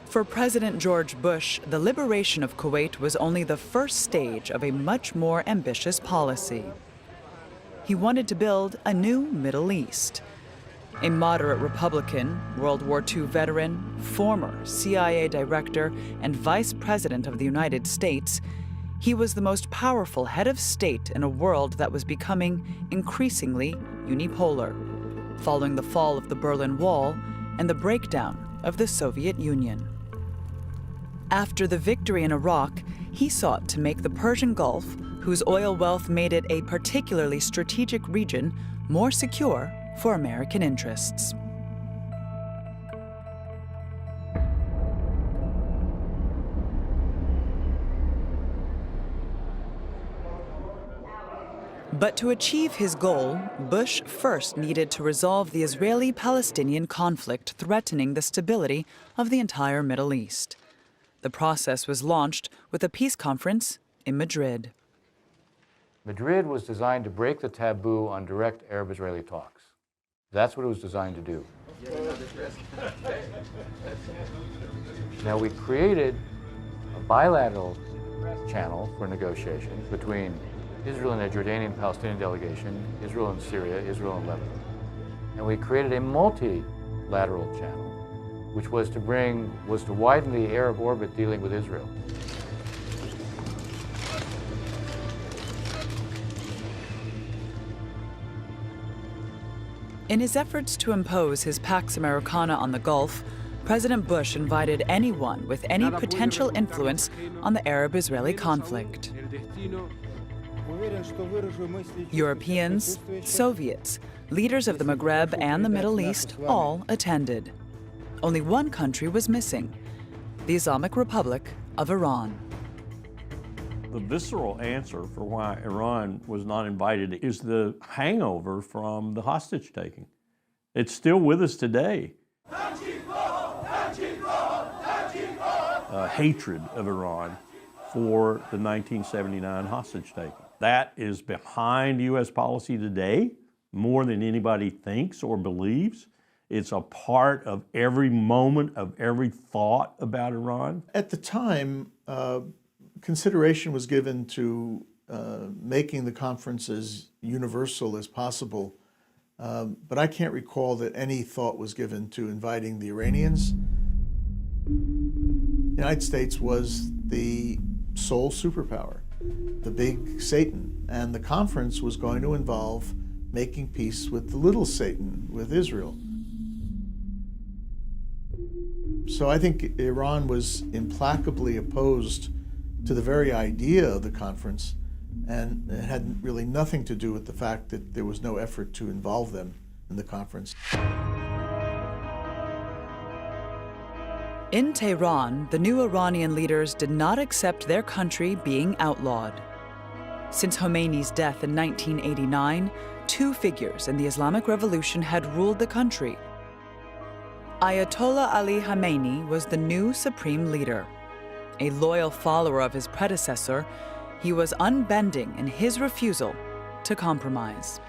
For President George Bush, the liberation of Kuwait was only the first stage of a much more ambitious policy. He wanted to build a new Middle East. A moderate Republican, World War II veteran, former CIA director, and Vice President of the United States, he was the most powerful head of state in a world that was becoming increasingly unipolar, following the fall of the Berlin Wall and the breakdown of the Soviet Union. After the victory in Iraq, he sought to make the Persian Gulf, whose oil wealth made it a particularly strategic region, more secure for American interests. But to achieve his goal, Bush first needed to resolve the Israeli-Palestinian conflict threatening the stability of the entire Middle East. The process was launched with a peace conference in Madrid. Madrid was designed to break the taboo on direct Arab-Israeli talks. That's what it was designed to do. Now, we created a bilateral channel for negotiations between Israel and a Jordanian Palestinian delegation, Israel and Syria, Israel and Lebanon. And we created a multilateral channel, which was to widen the Arab orbit dealing with Israel. In his efforts to impose his Pax Americana on the Gulf, President Bush invited anyone with any potential influence on the Arab-Israeli conflict. Europeans, Soviets, leaders of the Maghreb and the Middle East all attended. Only one country was missing: the Islamic Republic of Iran. The visceral answer for why Iran was not invited is the hangover from the hostage-taking. It's still with us today. Hatred of Iran for the 1979 hostage-taking. That is behind U.S. policy today more than anybody thinks or believes. It's a part of every moment of every thought about Iran. At the time, consideration was given to making the conference as universal as possible, but I can't recall that any thought was given to inviting the Iranians. The United States was the sole superpower, the big Satan, and the conference was going to involve making peace with the little Satan, with Israel. So I think Iran was implacably opposed to the very idea of the conference, and it had really nothing to do with the fact that there was no effort to involve them in the conference. In Tehran, the new Iranian leaders did not accept their country being outlawed. Since Khomeini's death in 1989, two figures in the Islamic Revolution had ruled the country. Ayatollah Ali Khamenei was the new supreme leader. A loyal follower of his predecessor, he was unbending in his refusal to compromise.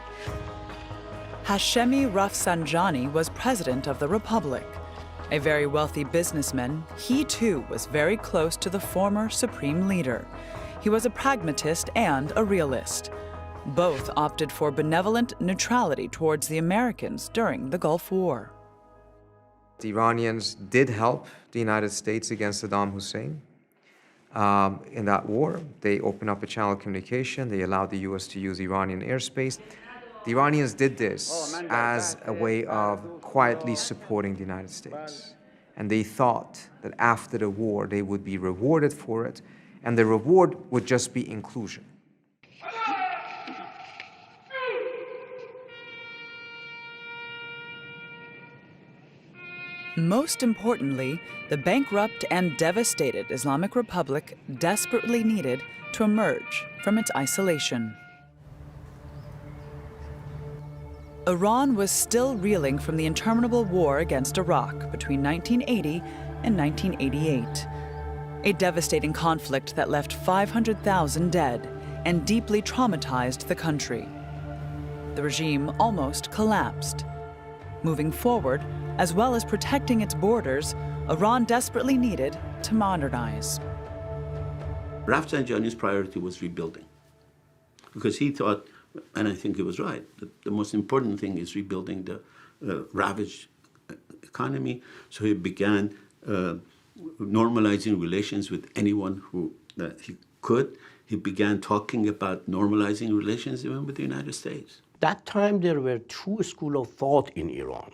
Hashemi Rafsanjani was president of the Republic. A very wealthy businessman, he too was very close to the former supreme leader. He was a pragmatist and a realist. Both opted for benevolent neutrality towards the Americans during the Gulf War. The Iranians did help the United States against Saddam Hussein. In that war, they opened up a channel of communication. They allowed the U.S. to use Iranian airspace. The Iranians did this as a way of quietly supporting the United States. And they thought that after the war, they would be rewarded for it, and the reward would just be inclusion. Most importantly, the bankrupt and devastated Islamic Republic desperately needed to emerge from its isolation. Iran was still reeling from the interminable war against Iraq between 1980 and 1988. A devastating conflict that left 500,000 dead and deeply traumatized the country. The regime almost collapsed. Moving forward, as well as protecting its borders, Iran desperately needed to modernize. Rafsanjani's priority was rebuilding, because he thought, and I think he was right, that the most important thing is rebuilding the ravaged economy. So he began normalizing relations with anyone who he could. He began talking about normalizing relations even with the United States. That time there were two schools of thought in Iran.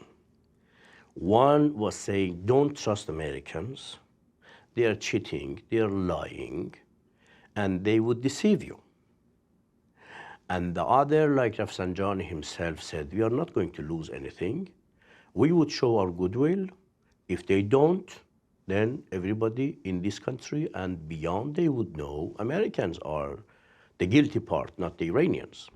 One was saying, don't trust Americans. They are cheating, they are lying, and they would deceive you. And the other, like Rafsanjani himself said, we are not going to lose anything. We would show our goodwill. If they don't, then everybody in this country and beyond, they would know Americans are the guilty part, not the Iranians.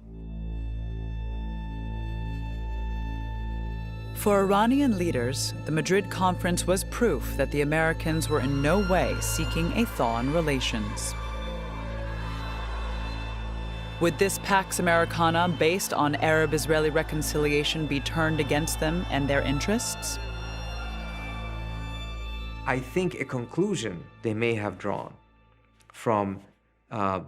For Iranian leaders, the Madrid Conference was proof that the Americans were in no way seeking a thaw in relations. Would this Pax Americana based on Arab-Israeli reconciliation be turned against them and their interests? I think a conclusion they may have drawn from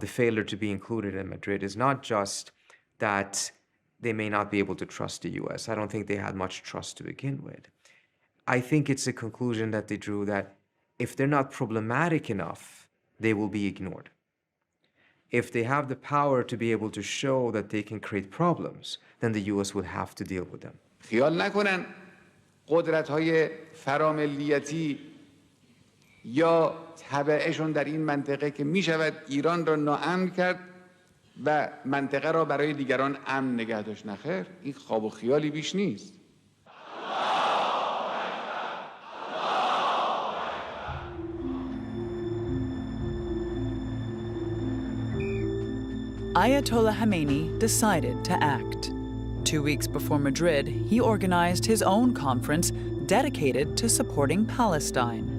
the failure to be included in Madrid is not just that they may not be able to trust the US. I don't think they had much trust to begin with. I think it's a conclusion that they drew that if they're not problematic enough, they will be ignored. If they have the power to be able to show that they can create problems, then the US will have to deal with them. خیال نکنن قدرت‌های فراملیتی یا تبعشون در این منطقه که می‌شود ایران را ناامن کرد و منطقه را برای دیگران امن نگه داشت. نخیر، این خواب و خیالی بیش نیست. Ayatollah Khamenei decided to act. 2 weeks before Madrid, he organized his own conference dedicated to supporting Palestine.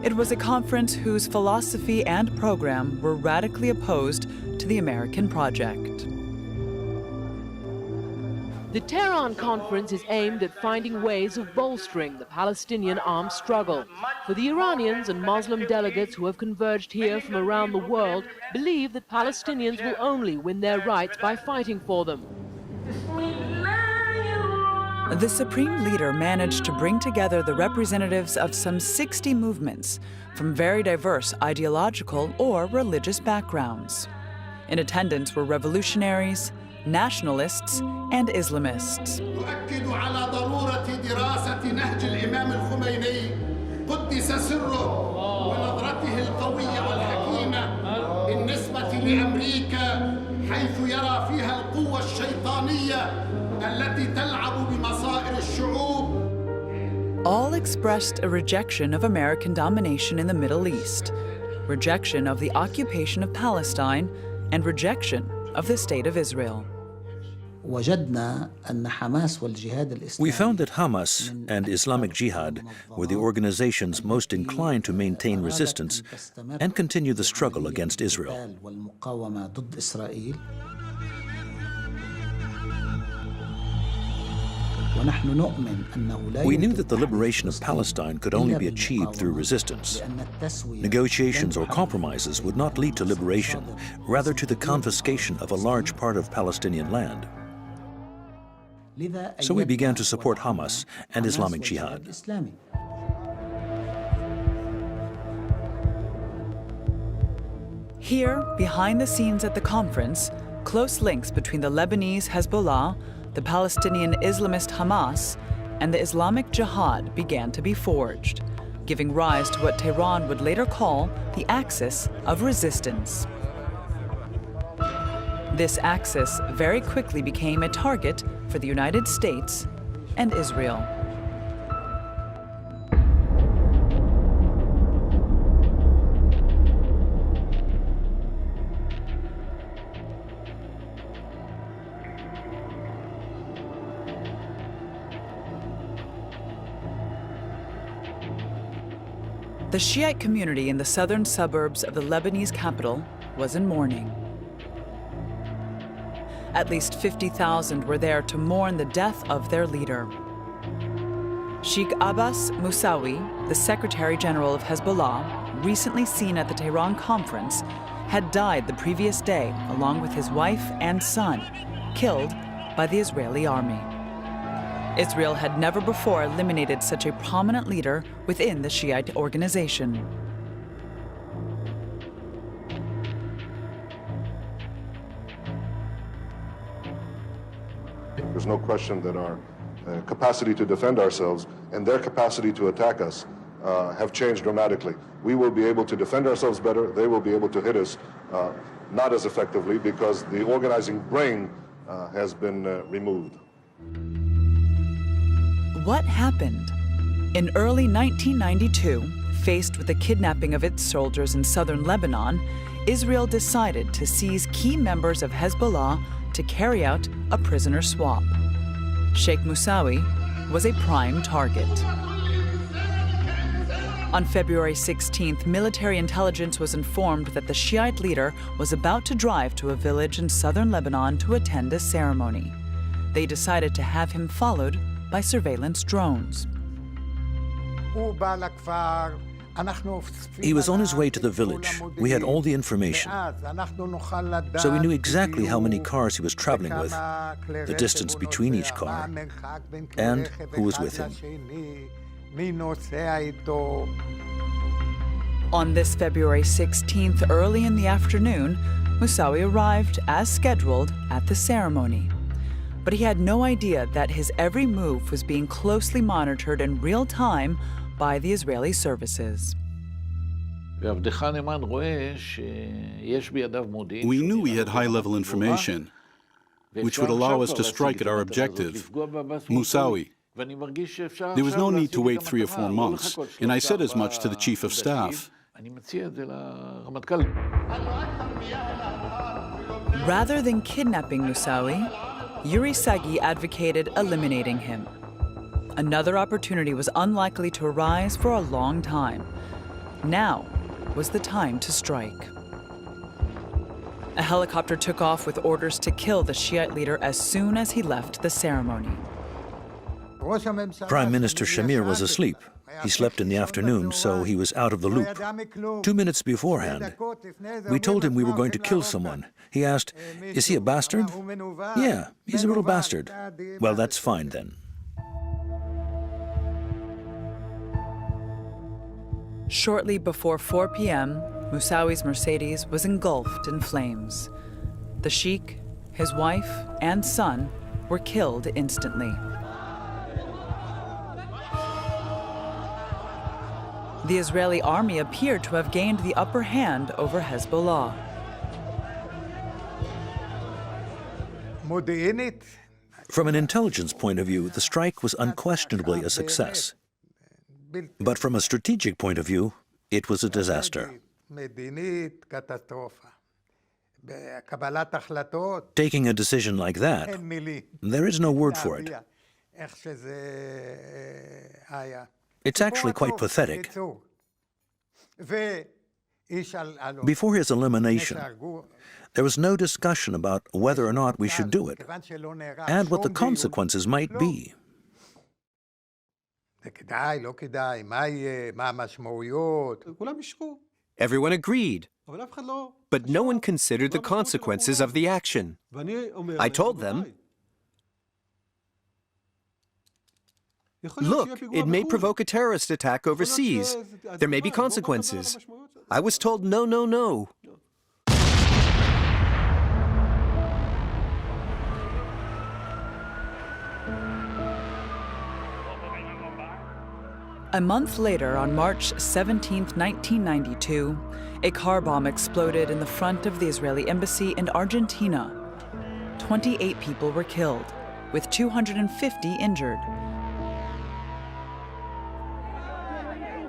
It was a conference whose philosophy and program were radically opposed to the American project. The Tehran conference is aimed at finding ways of bolstering the Palestinian armed struggle. For the Iranians and Muslim delegates who have converged here from around the world believe that Palestinians will only win their rights by fighting for them. The supreme leader managed to bring together the representatives of some 60 movements from very diverse ideological or religious backgrounds. In attendance were revolutionaries, nationalists, and Islamists. يؤكد على ضرورة دراسة نهج الإمام الخميني قدس سره ونظرته القوية والحكيمة بالنسبة لأمريكا حيث يرى فيها القوة الشيطانية التي تلعب بمصائر الشعوب. All expressed a rejection of American domination in the Middle East, rejection of the occupation of Palestine, and rejection of the State of Israel. We found that Hamas and Islamic Jihad were the organizations most inclined to maintain resistance and continue the struggle against Israel. We knew that the liberation of Palestine could only be achieved through resistance. Negotiations or compromises would not lead to liberation, rather to the confiscation of a large part of Palestinian land. So we began to support Hamas and Islamic Jihad. Here, behind the scenes at the conference, close links between the Lebanese Hezbollah, the Palestinian Islamist Hamas, and the Islamic Jihad began to be forged, giving rise to what Tehran would later call the axis of resistance. This axis very quickly became a target for the United States and Israel. The Shiite community in the southern suburbs of the Lebanese capital was in mourning. At least 50,000 were there to mourn the death of their leader. Sheikh Abbas Musawi, the Secretary General of Hezbollah, recently seen at the Tehran conference, had died the previous day along with his wife and son, killed by the Israeli army. Israel had never before eliminated such a prominent leader within the Shiite organization. There's no question that our capacity to defend ourselves and their capacity to attack us have changed dramatically. We will be able to defend ourselves better. They will be able to hit us not as effectively because the organizing brain has been removed. What happened? In early 1992, faced with the kidnapping of its soldiers in southern Lebanon, Israel decided to seize key members of Hezbollah to carry out a prisoner swap. Sheikh Musawi was a prime target. On February 16th, military intelligence was informed that the Shiite leader was about to drive to a village in southern Lebanon to attend a ceremony. They decided to have him followed by surveillance drones. He was on his way to the village. We had all the information. So we knew exactly how many cars he was traveling with, the distance between each car, and who was with him. On this February 16th, early in the afternoon, Musawi arrived as scheduled at the ceremony. But he had no idea that his every move was being closely monitored in real time by the Israeli services. We knew we had high-level information, which would allow us to strike at our objective, Musawi. There was no need to wait 3 or 4 months, and I said as much to the Chief of Staff. Rather than kidnapping Musawi, Yuri Sagi advocated eliminating him. Another opportunity was unlikely to arise for a long time. Now was the time to strike. A helicopter took off with orders to kill the Shiite leader as soon as he left the ceremony. Prime Minister Shamir was asleep. He slept in the afternoon, so he was out of the loop. 2 minutes beforehand, we told him we were going to kill someone. He asked, "Is he a bastard?" "Yeah, he's a little bastard." "Well, that's fine then." Shortly before 4 p.m., Musawi's Mercedes was engulfed in flames. The sheikh, his wife, and son were killed instantly. The Israeli army appeared to have gained the upper hand over Hezbollah. From an intelligence point of view, the strike was unquestionably a success. But from a strategic point of view, it was a disaster. Taking a decision like that, there is no word for it. It's actually quite pathetic. Before his elimination, there was no discussion about whether or not we should do it, and what the consequences might be. Everyone agreed, but no one considered the consequences of the action. I told them, "Look, it may provoke a terrorist attack overseas. There may be consequences." I was told, "No, no, no." A month later, on March 17, 1992, a car bomb exploded in the front of the Israeli embassy in Argentina. 28 people were killed, with 250 injured.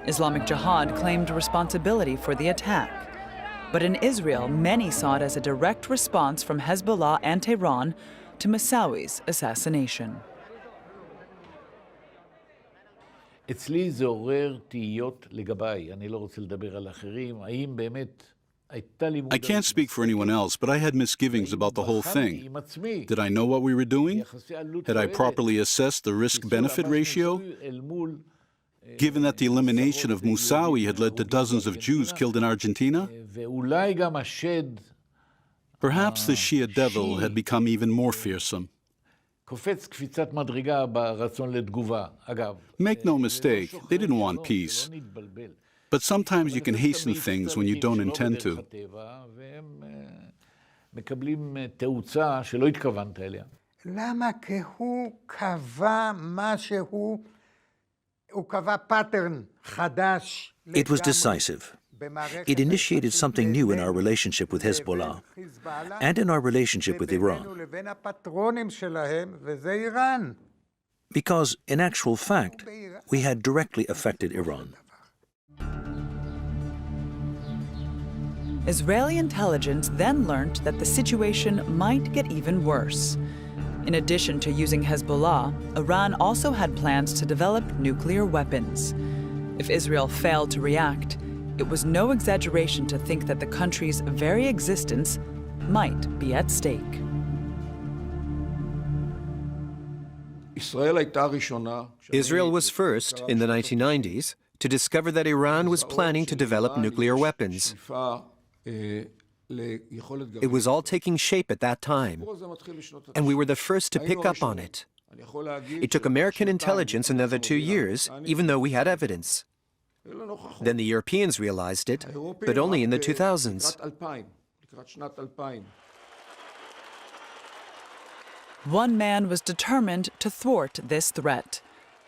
Islamic Jihad claimed responsibility for the attack. But in Israel, many saw it as a direct response from Hezbollah and Tehran to Musawi's assassination. אצלי זה עורר תהיות לגביי, אני לא רוצה לדבר על אחרים, האם באמת הייתה לי... I can't speak for anyone else, but I had misgivings about the whole thing. Did I know what we were doing? Had I properly assessed the risk-benefit ratio? Given that the elimination of Musawi had led to dozens of Jews killed in Argentina? Perhaps the Shia devil had become even more fearsome. Make no mistake, they didn't want peace. But sometimes you can hasten things when you don't intend to. It was decisive. It initiated something new in our relationship with Hezbollah and in our relationship with Iran. Because, in actual fact, we had directly affected Iran. Israeli intelligence then learned that the situation might get even worse. In addition to using Hezbollah, Iran also had plans to develop nuclear weapons. If Israel failed to react, it was no exaggeration to think that the country's very existence might be at stake. Israel was first, in the 1990s, to discover that Iran was planning to develop nuclear weapons. It was all taking shape at that time, and we were the first to pick up on it. It took American intelligence another 2 years, even though we had evidence. Then the Europeans realized it, but only in the 2000s. One man was determined to thwart this threat,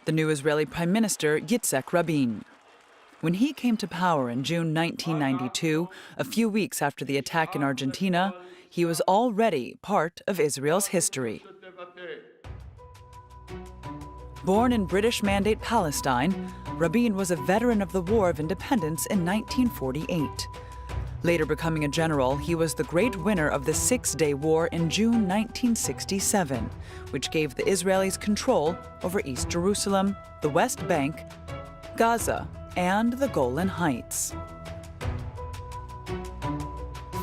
the new Israeli Prime Minister Yitzhak Rabin. When he came to power in June 1992, a few weeks after the attack in Argentina, he was already part of Israel's history. Born in British Mandate Palestine, Rabin was a veteran of the War of Independence in 1948. Later becoming a general, he was the great winner of the Six-Day War in June 1967, which gave the Israelis control over East Jerusalem, the West Bank, Gaza, and the Golan Heights.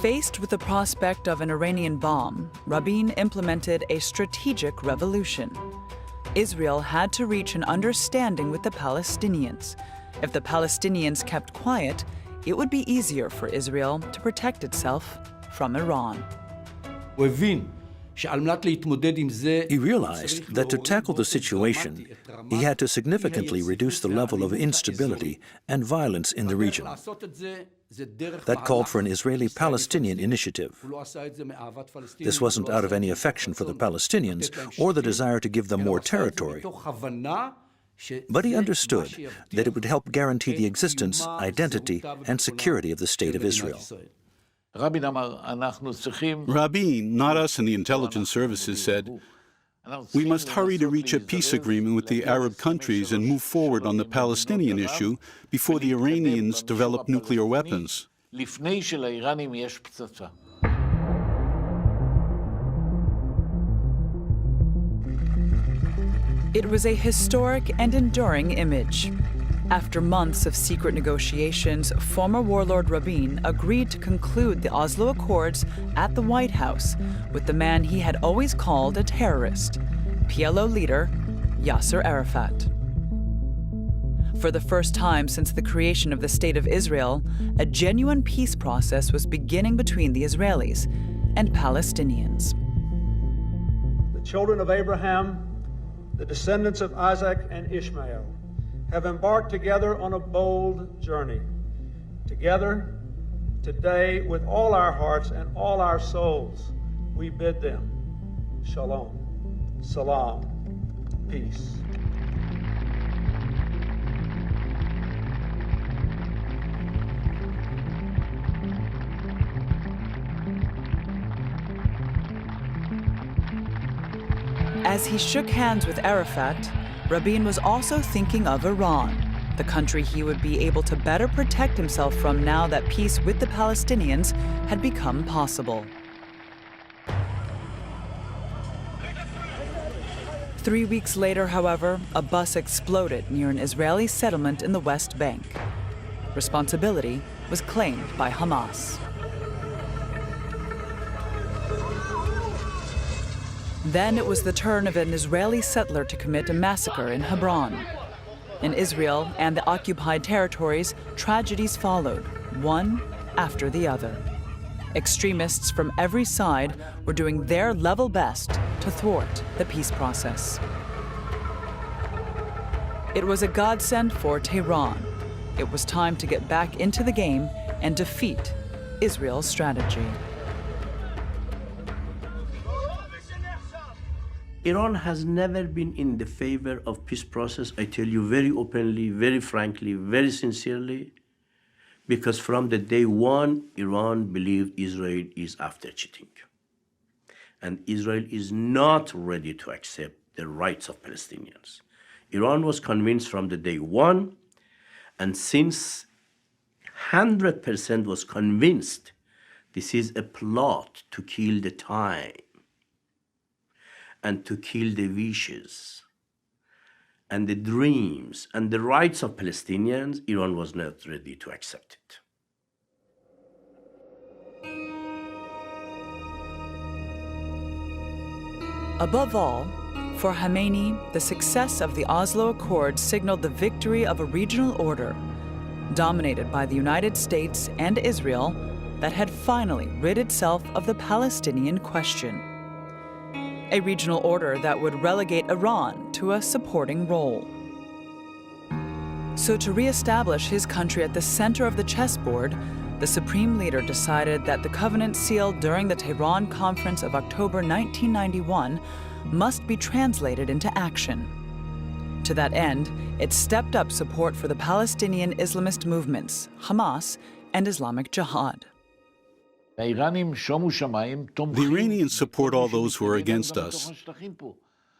Faced with the prospect of an Iranian bomb, Rabin implemented a strategic revolution. Israel had to reach an understanding with the Palestinians. If the Palestinians kept quiet, it would be easier for Israel to protect itself from Iran. He realized that to tackle the situation, he had to significantly reduce the level of instability and violence in the region. That called for an Israeli-Palestinian initiative. This wasn't out of any affection for the Palestinians or the desire to give them more territory, but he understood that it would help guarantee the existence, identity, and security of the State of Israel. Rabin, not us in the intelligence services, said, "We must hurry to reach a peace agreement with the Arab countries and move forward on the Palestinian issue before the Iranians develop nuclear weapons." It was a historic and enduring image. After months of secret negotiations, former warlord Rabin agreed to conclude the Oslo Accords at the White House with the man he had always called a terrorist, PLO leader Yasser Arafat. For the first time since the creation of the State of Israel, a genuine peace process was beginning between the Israelis and Palestinians. The children of Abraham, the descendants of Isaac and Ishmael, have embarked together on a bold journey. Together, today, with all our hearts and all our souls, we bid them shalom, salam, peace. As he shook hands with Arafat, Rabin was also thinking of Iran, the country he would be able to better protect himself from now that peace with the Palestinians had become possible. 3 weeks later, however, a bus exploded near an Israeli settlement in the West Bank. Responsibility was claimed by Hamas. Then it was the turn of an Israeli settler to commit a massacre in Hebron. In Israel and the occupied territories, tragedies followed, one after the other. Extremists from every side were doing their level best to thwart the peace process. It was a godsend for Tehran. It was time to get back into the game and defeat Israel's strategy. Iran has never been in the favor of peace process, I tell you very openly, very frankly, very sincerely, because from the day one, Iran believed Israel is after cheating. And Israel is not ready to accept the rights of Palestinians. Iran was convinced from the day one, and since 100% was convinced This is a plot to kill the time and to kill the wishes and the dreams and the rights of Palestinians. Iran was not ready to accept it. Above all, for Khamenei, the success of the Oslo Accords signaled the victory of a regional order dominated by the United States and Israel that had finally rid itself of the Palestinian question. A regional order that would relegate Iran to a supporting role. So to reestablish his country at the center of the chessboard, the supreme leader decided that the covenant sealed during the Tehran Conference of October 1991 must be translated into action. To that end, it stepped up support for the Palestinian Islamist movements, Hamas and Islamic Jihad. The Iranians support all those who are against us.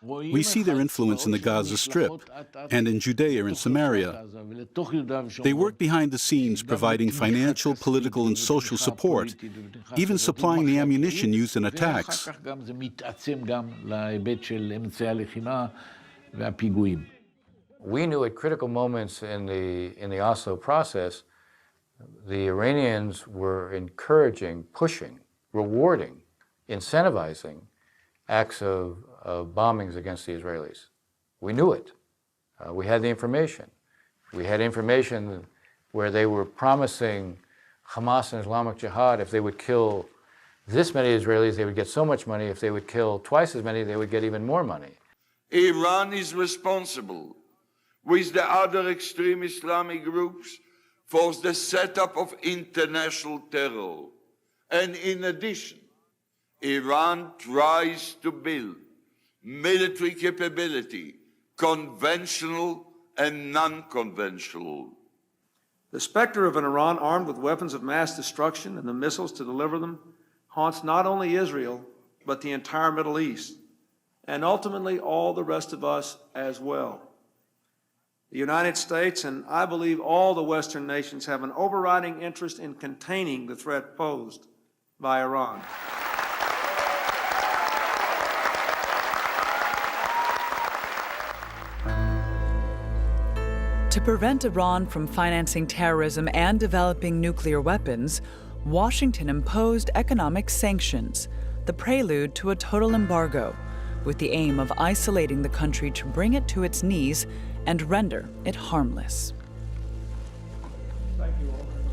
We see their influence in the Gaza Strip and in Judea and Samaria. They work behind the scenes providing financial, political, and social support, even supplying the ammunition used in attacks. We knew at critical moments in the Oslo process, the Iranians were encouraging, pushing, rewarding, incentivizing acts of bombings against the Israelis. We knew it. We had the information. We had information where they were promising Hamas and Islamic Jihad, if they would kill this many Israelis, they would get so much money. If they would kill twice as many, they would get even more money. Iran is responsible, with the other extreme Islamic groups, for the setup of international terror. And in addition, Iran tries to build military capability, conventional and non-conventional. The specter of an Iran armed with weapons of mass destruction and the missiles to deliver them haunts not only Israel, but the entire Middle East, and ultimately all the rest of us as well. The United States, and I believe all the Western nations, have an overriding interest in containing the threat posed by Iran. To prevent Iran from financing terrorism and developing nuclear weapons, Washington imposed economic sanctions, the prelude to a total embargo, with the aim of isolating the country to bring it to its knees and render it harmless. Thank you all very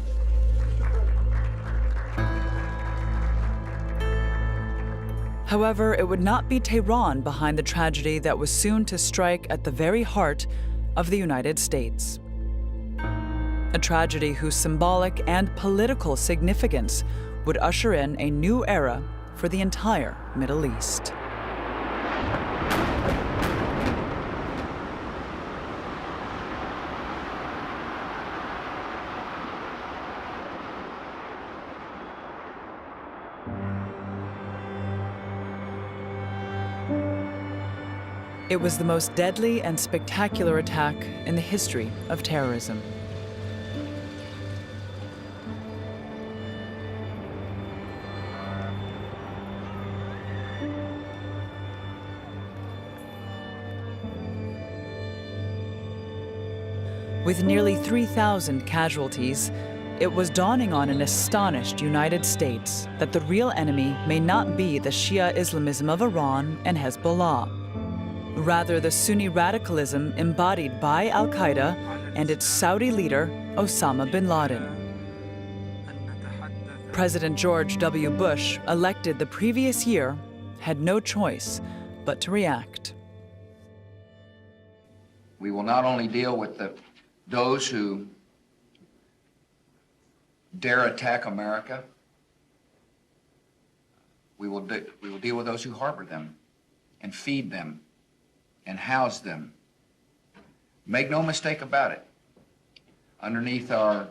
much. However, it would not be Tehran behind the tragedy that was soon to strike at the very heart of the United States. A tragedy whose symbolic and political significance would usher in a new era for the entire Middle East. It was the most deadly and spectacular attack in the history of terrorism. With nearly 3,000 casualties, it was dawning on an astonished United States that the real enemy may not be the Shia Islamism of Iran and Hezbollah. Rather, the Sunni radicalism embodied by al-Qaeda and its Saudi leader, Osama bin Laden. President George W. Bush, elected the previous year, had no choice but to react. We will not only deal with those who dare attack America, we will deal with those who harbor them and feed them and house them. Make no mistake about it. Underneath our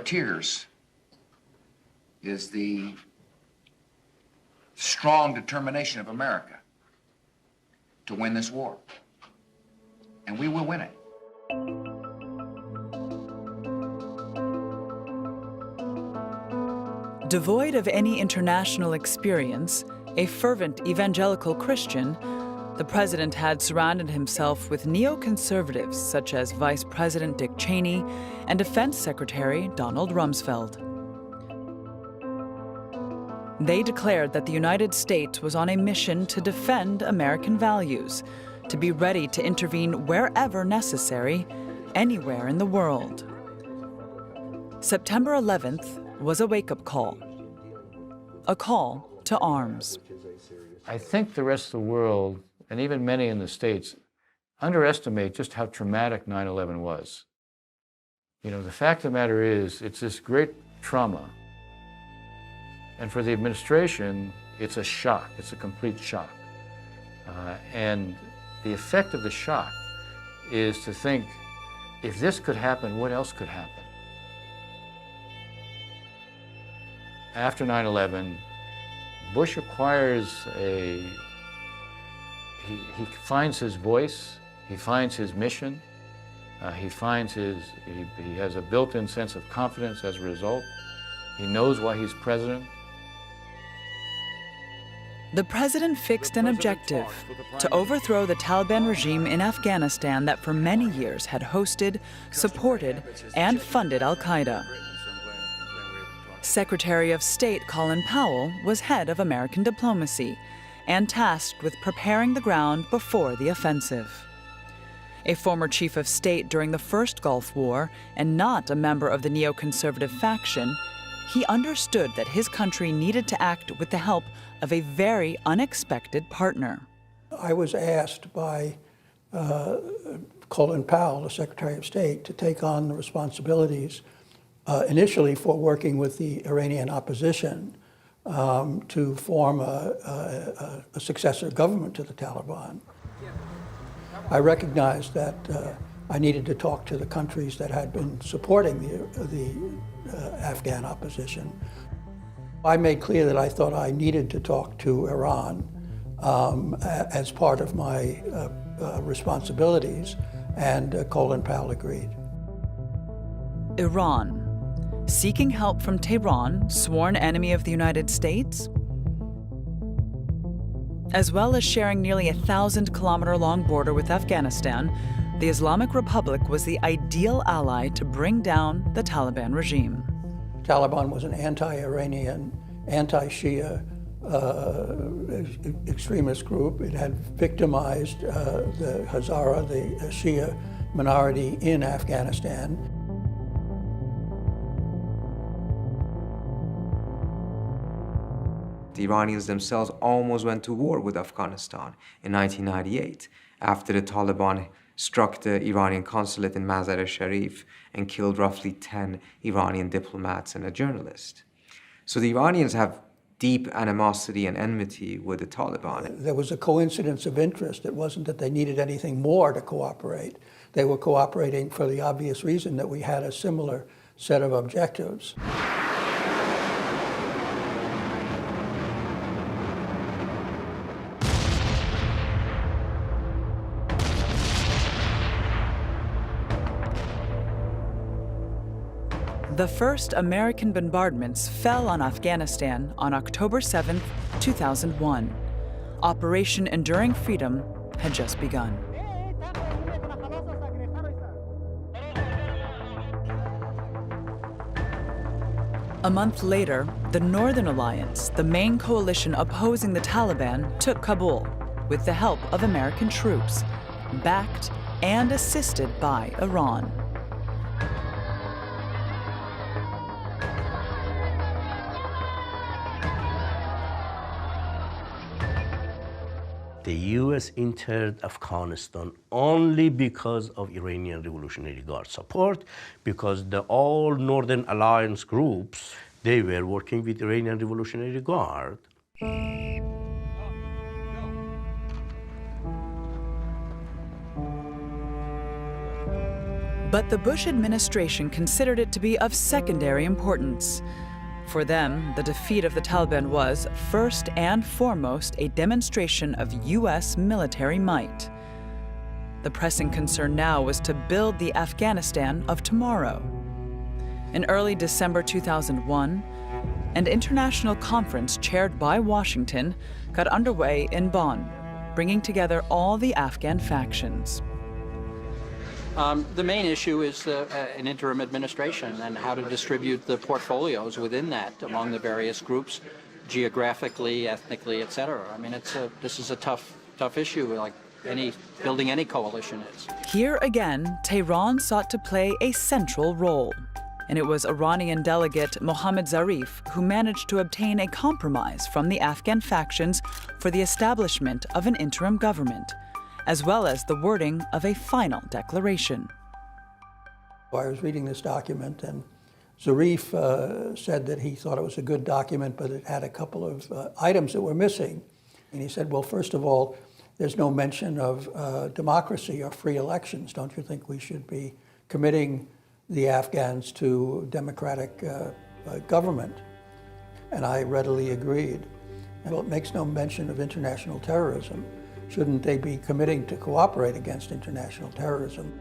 tears is the strong determination of America to win this war. And we will win it. Devoid of any international experience, a fervent evangelical Christian, the president had surrounded himself with neoconservatives such as Vice President Dick Cheney and Defense Secretary Donald Rumsfeld. They declared that the United States was on a mission to defend American values, to be ready to intervene wherever necessary, anywhere in the world. September 11th was a wake-up call, a call to arms. I think the rest of the world, and even many in the States, underestimate just how traumatic 9/11 was. You know, the fact of the matter is, it's this great trauma. And for the administration, it's a shock. It's a complete shock. And the effect of the shock is to think, if this could happen, what else could happen? After 9/11, Bush acquires he finds his voice, he finds his mission, he has a built-in sense of confidence as a result. He knows why he's president. The president fixed an objective to overthrow the Taliban regime in Afghanistan that for many years had hosted, supported, and funded al-Qaeda. Secretary of State Colin Powell was head of American diplomacy and tasked with preparing the ground before the offensive. A former chief of state during the First Gulf War and not a member of the neoconservative faction, he understood that his country needed to act with the help of a very unexpected partner. I was asked by Colin Powell, the Secretary of State, to take on the responsibilities initially for working with the Iranian opposition to form a successor government to the Taliban. I recognized that I needed to talk to the countries that had been supporting the Afghan opposition. I made clear that I thought I needed to talk to Iran as part of my responsibilities, and Colin Powell agreed. Iran, seeking help from Tehran, sworn enemy of the United States, as well as sharing nearly a 1,000-kilometer-long border with Afghanistan, the Islamic Republic was the ideal ally to bring down the Taliban regime. Taliban was an anti-Iranian, anti-Shia extremist group. It had victimized the Hazara, the Shia minority in Afghanistan. The Iranians themselves almost went to war with Afghanistan in 1998 after the Taliban struck the Iranian consulate in Mazar-e-Sharif and killed roughly 10 Iranian diplomats and a journalist. So the Iranians have deep animosity and enmity with the Taliban. There was a coincidence of interest. It wasn't that they needed anything more to cooperate. They were cooperating for the obvious reason that we had a similar set of objectives. The first American bombardments fell on Afghanistan on October 7, 2001. Operation Enduring Freedom had just begun. A month later, the Northern Alliance, the main coalition opposing the Taliban, took Kabul with the help of American troops, backed and assisted by Iran. The U.S. entered Afghanistan only because of Iranian Revolutionary Guard support, because all Northern Alliance groups, they were working with Iranian Revolutionary Guard. But the Bush administration considered it to be of secondary importance. For them, the defeat of the Taliban was, first and foremost, a demonstration of U.S. military might. The pressing concern now was to build the Afghanistan of tomorrow. In early December 2001, An international conference chaired by Washington got underway in Bonn, bringing together all the Afghan factions. The main issue is an interim administration and how to distribute the portfolios within that among the various groups, geographically, ethnically, etc. I mean, this is a tough issue, like building any coalition is. Here again, Tehran sought to play a central role. And it was Iranian delegate Mohammad Zarif who managed to obtain a compromise from the Afghan factions for the establishment of an interim government, as well as the wording of a final declaration. I was reading this document, and Zarif said that he thought it was a good document, but it had a couple of items that were missing. And he said, well, first of all, there's no mention of democracy or free elections. Don't you think we should be committing the Afghans to democratic government? And I readily agreed. Well, it makes no mention of international terrorism. Shouldn't they be committing to cooperate against international terrorism?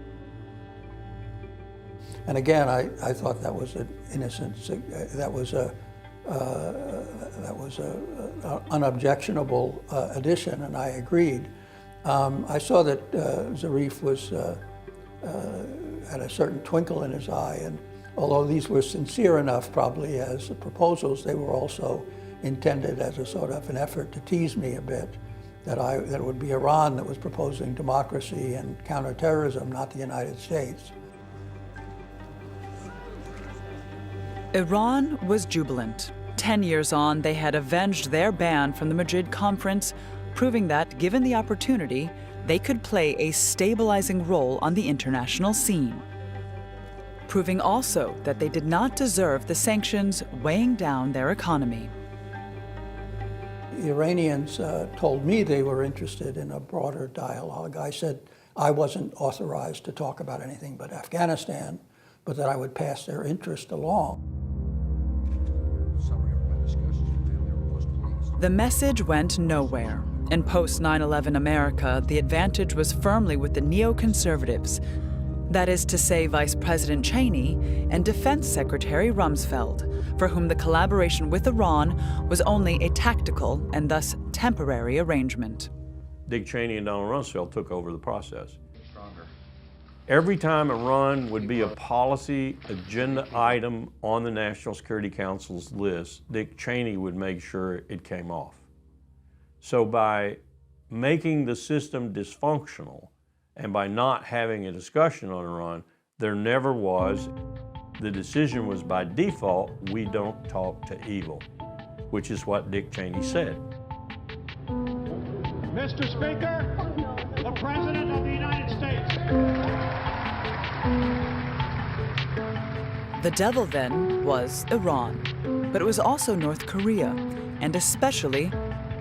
And again, I thought that was an innocent, that was an unobjectionable addition, and I agreed. I saw that Zarif had a certain twinkle in his eye, and although these were sincere enough probably as proposals, they were also intended as a sort of an effort to tease me a bit, that it would be Iran that was proposing democracy and counterterrorism, not the United States. Iran was jubilant. 10 years on, they had avenged their ban from the Madrid Conference, proving that, given the opportunity, they could play a stabilizing role on the international scene. Proving also that they did not deserve the sanctions weighing down their economy. The Iranians told me they were interested in a broader dialogue. I said I wasn't authorized to talk about anything but Afghanistan, but that I would pass their interest along. The message went nowhere. In post-9/11 America, the advantage was firmly with the neoconservatives. That is to say, Vice President Cheney and Defense Secretary Rumsfeld, for whom the collaboration with Iran was only a tactical and thus temporary arrangement. Dick Cheney and Donald Rumsfeld took over the process. Every time Iran would be a policy agenda item on the National Security Council's list, Dick Cheney would make sure it came off. So by making the system dysfunctional and by not having a discussion on Iran, there never was. The decision was by default, we don't talk to evil, which is what Dick Cheney said. Mr. Speaker, the President of the United States. The devil then was Iran, but it was also North Korea, and especially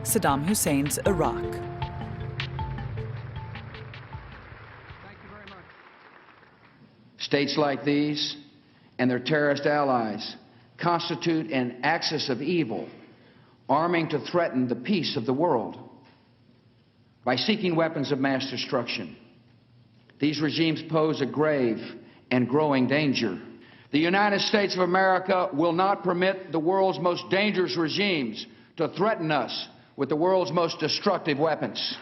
Saddam Hussein's Iraq. States like these and their terrorist allies constitute an axis of evil, arming to threaten the peace of the world. By seeking weapons of mass destruction, these regimes pose a grave and growing danger. The United States of America will not permit the world's most dangerous regimes to threaten us with the world's most destructive weapons.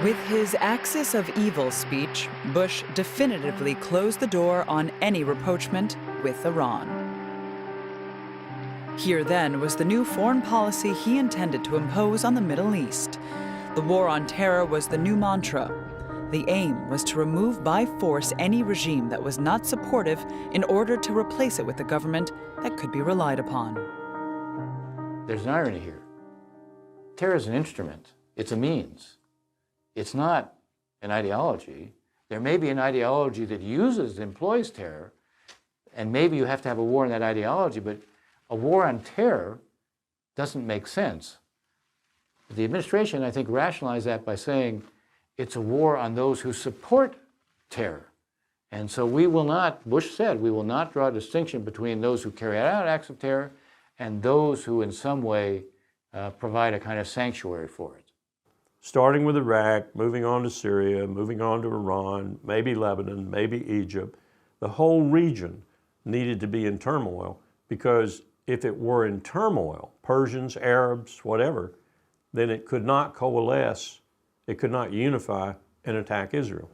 With his axis of evil speech, Bush definitively closed the door on any rapprochement with Iran. Here then was the new foreign policy he intended to impose on the Middle East. The war on terror was the new mantra. The aim was to remove by force any regime that was not supportive in order to replace it with a government that could be relied upon. There's an irony here. Terror is an instrument. It's a means. It's not an ideology. There may be an ideology that employs terror, and maybe you have to have a war in that ideology, but a war on terror doesn't make sense. The administration, I think, rationalized that by saying it's a war on those who support terror. And so we will not, Bush said, we will not draw a distinction between those who carry out acts of terror and those who in some way provide a kind of sanctuary for it. starting with Iraq, moving on to Syria, moving on to Iran, maybe Lebanon, maybe Egypt. The whole region needed to be in turmoil, because if it were in turmoil, Persians, Arabs, whatever, then it could not coalesce, it could not unify and attack Israel.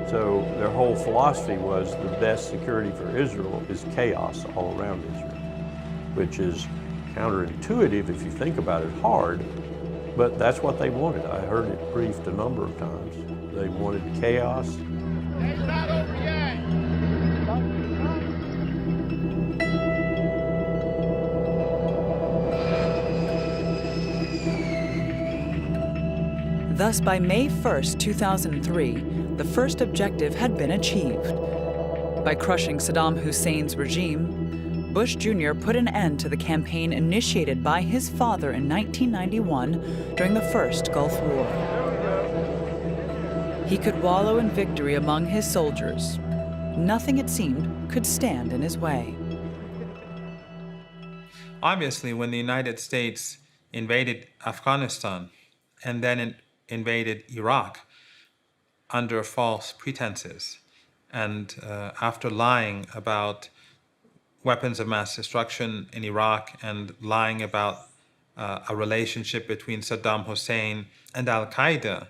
So their whole philosophy was the best security for Israel is chaos all around Israel, which is counterintuitive if you think about it hard, but that's what they wanted. I heard it briefed a number of times. They wanted chaos. It's not over yet. Thus, by May 1st, 2003, the first objective had been achieved. By crushing Saddam Hussein's regime, Bush Jr. put an end to the campaign initiated by his father in 1991 during the First Gulf War. He could wallow in victory among his soldiers. Nothing, it seemed, could stand in his way. Obviously, when the United States invaded Afghanistan and then invaded Iraq under false pretenses, and after lying about weapons of mass destruction in Iraq and lying about a relationship between Saddam Hussein and Al-Qaeda,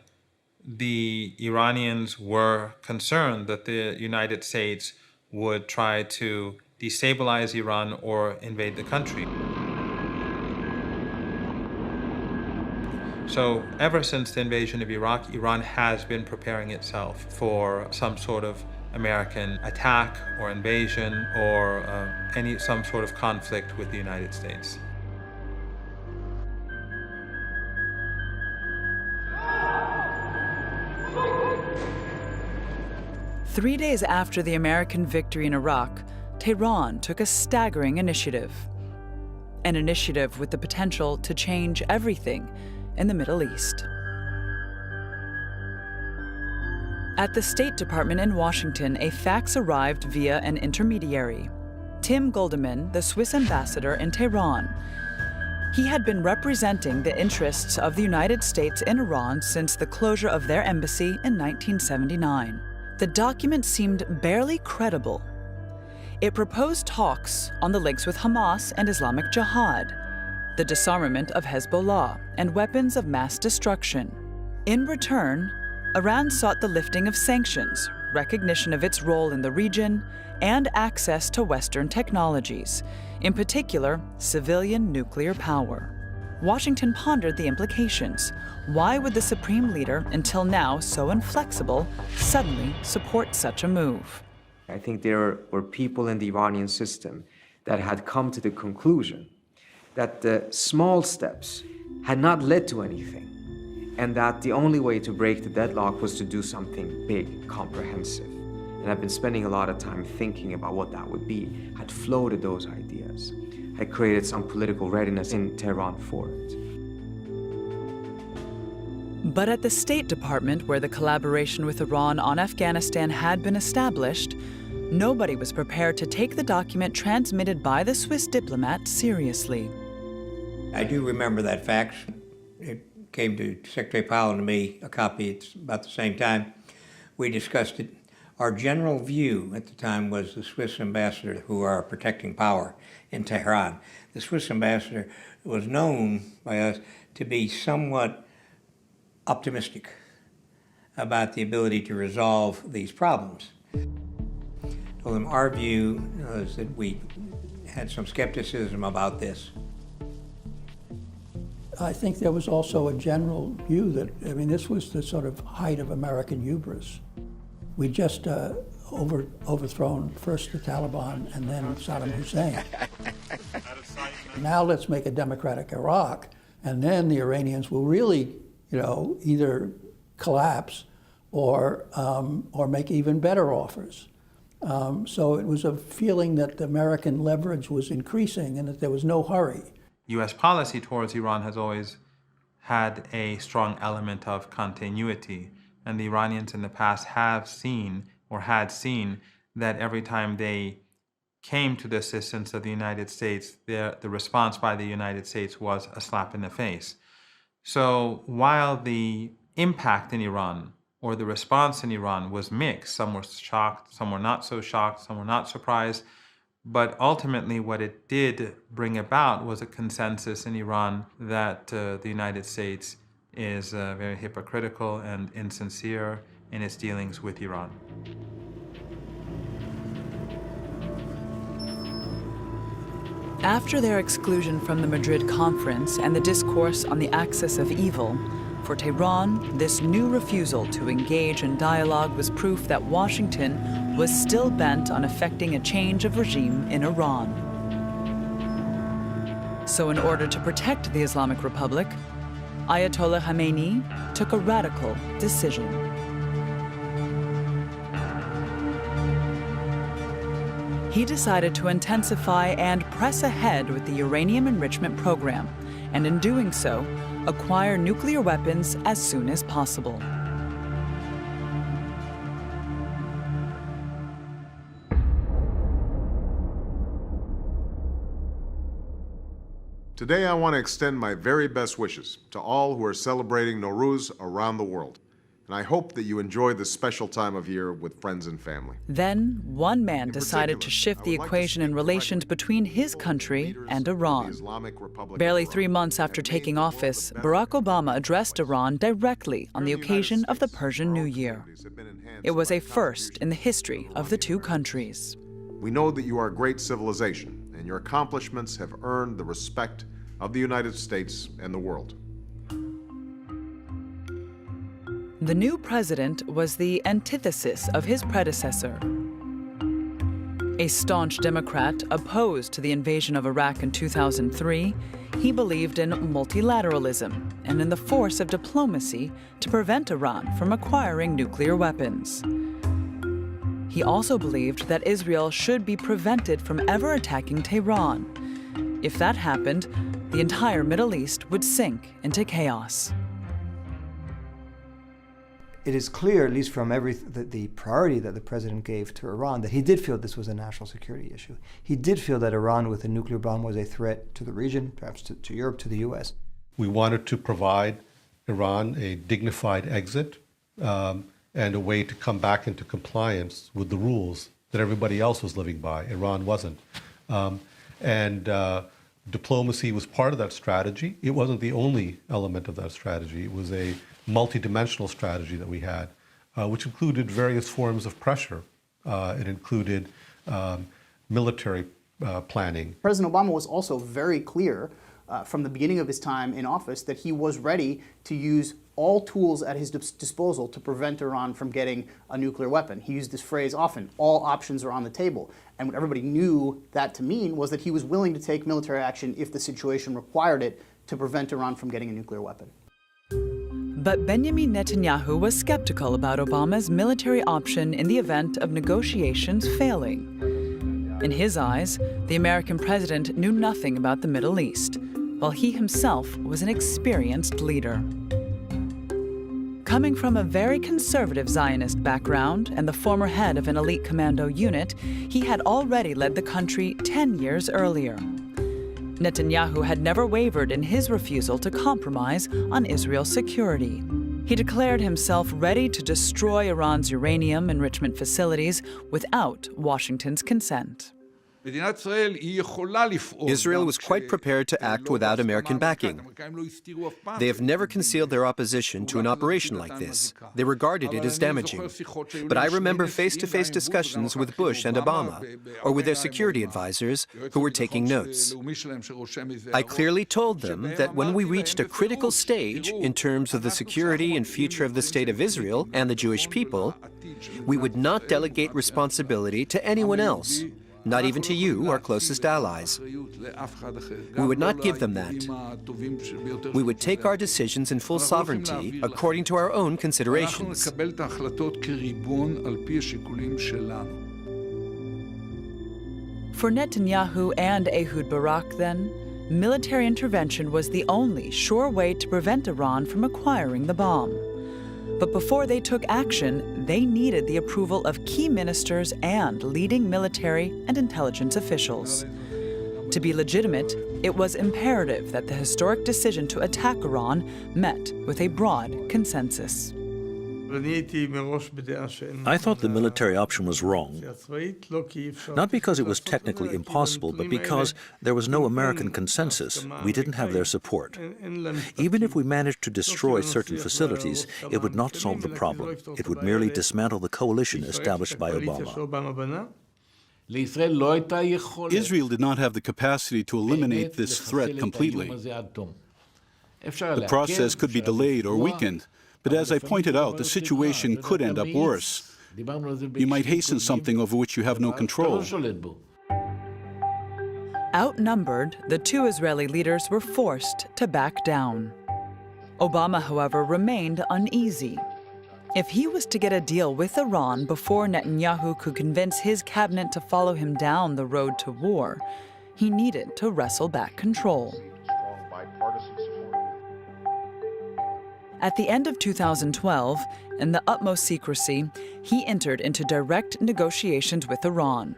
the Iranians were concerned that the United States would try to destabilize Iran or invade the country. So ever since the invasion of Iraq, Iran has been preparing itself for some sort of American attack or invasion or some sort of conflict with the United States. Three days after the American victory in Iraq, Tehran took a staggering initiative. An initiative with the potential to change everything in the Middle East. At the State Department in Washington, a fax arrived via an intermediary, Tim Goldeman, the Swiss ambassador in Tehran. He had been representing the interests of the United States in Iran since the closure of their embassy in 1979. The document seemed barely credible. It proposed talks on the links with Hamas and Islamic Jihad, the disarmament of Hezbollah, and weapons of mass destruction. In return, Iran sought the lifting of sanctions, recognition of its role in the region, and access to Western technologies, in particular, civilian nuclear power. Washington pondered the implications. Why would the supreme leader, until now so inflexible, suddenly support such a move? I think there were people in the Iranian system that had come to the conclusion that the small steps had not led to anything, and that the only way to break the deadlock was to do something big, comprehensive. And I've been spending a lot of time thinking about what that would be, had floated those ideas, had created some political readiness in Tehran for it. But at the State Department, where the collaboration with Iran on Afghanistan had been established, nobody was prepared to take the document transmitted by the Swiss diplomat seriously. I do remember that fax. It came to Secretary Powell and to me, a copy at about the same time. We discussed it. Our general view at the time was the Swiss ambassador, who are a protecting power in Tehran. The Swiss ambassador was known by us to be somewhat optimistic about the ability to resolve these problems. Well, in our view was that we had some skepticism about this. I think there was also a general view that, I mean, this was the sort of height of American hubris. We just overthrown first the Taliban and then Saddam Hussein. Now let's make a democratic Iraq, and then the Iranians will really, either collapse or make even better offers. So it was a feeling that the American leverage was increasing and that there was no hurry. U.S. policy towards Iran has always had a strong element of continuity, and the Iranians in the past have seen or had seen that every time they came to the assistance of the United States, the response by the United States was a slap in the face. So while the impact in Iran or the response in Iran was mixed, some were shocked, some were not so shocked, some were not surprised, but ultimately what it did bring about was a consensus in Iran that the United States is very hypocritical and insincere in its dealings with Iran. After their exclusion from the Madrid Conference and the discourse on the axis of evil, for Tehran, this new refusal to engage in dialogue was proof that Washington was still bent on effecting a change of regime in Iran. So in order to protect the Islamic Republic, Ayatollah Khamenei took a radical decision. He decided to intensify and press ahead with the uranium enrichment program, and in doing so, acquire nuclear weapons as soon as possible. Today, I want to extend my very best wishes to all who are celebrating Nowruz around the world. And I hope that you enjoy this special time of year with friends and family. Then, one man decided to shift the equation in relations between his country and Iran. Barely 3 months after taking office, Barack Obama addressed Iran directly on the occasion of the Persian New Year. It was a first in the history of the two countries. We know that you are a great civilization, and your accomplishments have earned the respect of the United States and the world. The new president was the antithesis of his predecessor. A staunch Democrat opposed to the invasion of Iraq in 2003, he believed in multilateralism and in the force of diplomacy to prevent Iran from acquiring nuclear weapons. He also believed that Israel should be prevented from ever attacking Tehran. If that happened, the entire Middle East would sink into chaos. It is clear, at least from the priority that the president gave to Iran, that he did feel this was a national security issue. He did feel that Iran with a nuclear bomb was a threat to the region, perhaps to Europe, to the US. We wanted to provide Iran a dignified exit and a way to come back into compliance with the rules that everybody else was living by. Iran wasn't. Diplomacy was part of that strategy. It wasn't the only element of that strategy. It was a multidimensional strategy that we had, which included various forms of pressure. It included military planning. President Obama was also very clear from the beginning of his time in office that he was ready to use all tools at his disposal to prevent Iran from getting a nuclear weapon. He used this phrase often, all options are on the table. And what everybody knew that to mean was that he was willing to take military action if the situation required it to prevent Iran from getting a nuclear weapon. But Benjamin Netanyahu was skeptical about Obama's military option in the event of negotiations failing. In his eyes, the American president knew nothing about the Middle East, while he himself was an experienced leader. Coming from a very conservative Zionist background and the former head of an elite commando unit, he had already led the country 10 years earlier. Netanyahu had never wavered in his refusal to compromise on Israel's security. He declared himself ready to destroy Iran's uranium enrichment facilities without Washington's consent. Israel was quite prepared to act without American backing. They have never concealed their opposition to an operation like this. They regarded it as damaging. But I remember face-to-face discussions with Bush and Obama, or with their security advisors who were taking notes. I clearly told them that when we reached a critical stage in terms of the security and future of the State of Israel and the Jewish people, we would not delegate responsibility to anyone else. Not even to you, our closest allies. We would not give them that. We would take our decisions in full sovereignty according to our own considerations. For Netanyahu and Ehud Barak, then, military intervention was the only sure way to prevent Iran from acquiring the bomb. But before they took action, they needed the approval of key ministers and leading military and intelligence officials. To be legitimate, it was imperative that the historic decision to attack Iran met with a broad consensus. I thought the military option was wrong, not because it was technically impossible, but because there was no American consensus. We didn't have their support. Even if we managed to destroy certain facilities, it would not solve the problem. It would merely dismantle the coalition established by Obama. Israel did not have the capacity to eliminate this threat completely. The process could be delayed or weakened. But as I pointed out, the situation could end up worse. You might hasten something over which you have no control. Outnumbered, the two Israeli leaders were forced to back down. Obama, however, remained uneasy. If he was to get a deal with Iran before Netanyahu could convince his cabinet to follow him down the road to war, he needed to wrestle back control. At the end of 2012, in the utmost secrecy, he entered into direct negotiations with Iran.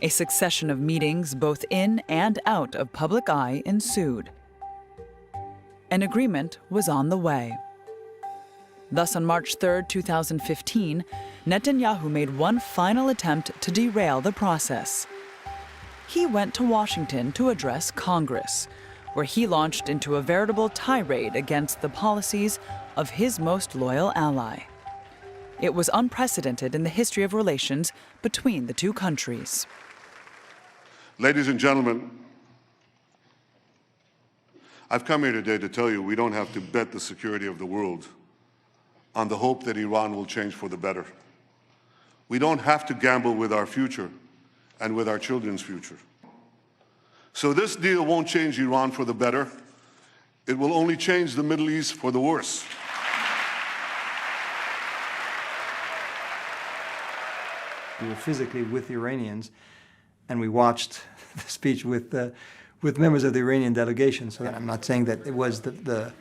A succession of meetings, both in and out of public eye, ensued. An agreement was on the way. Thus, on March 3, 2015, Netanyahu made one final attempt to derail the process. He went to Washington to address Congress, where he launched into a veritable tirade against the policies of his most loyal ally. It was unprecedented in the history of relations between the two countries. Ladies and gentlemen, I've come here today to tell you we don't have to bet the security of the world on the hope that Iran will change for the better. We don't have to gamble with our future and with our children's future. So this deal won't change Iran for the better. It will only change the Middle East for the worse. We were physically with the Iranians, and we watched the speech with members of the Iranian delegation. So I'm not saying that it was the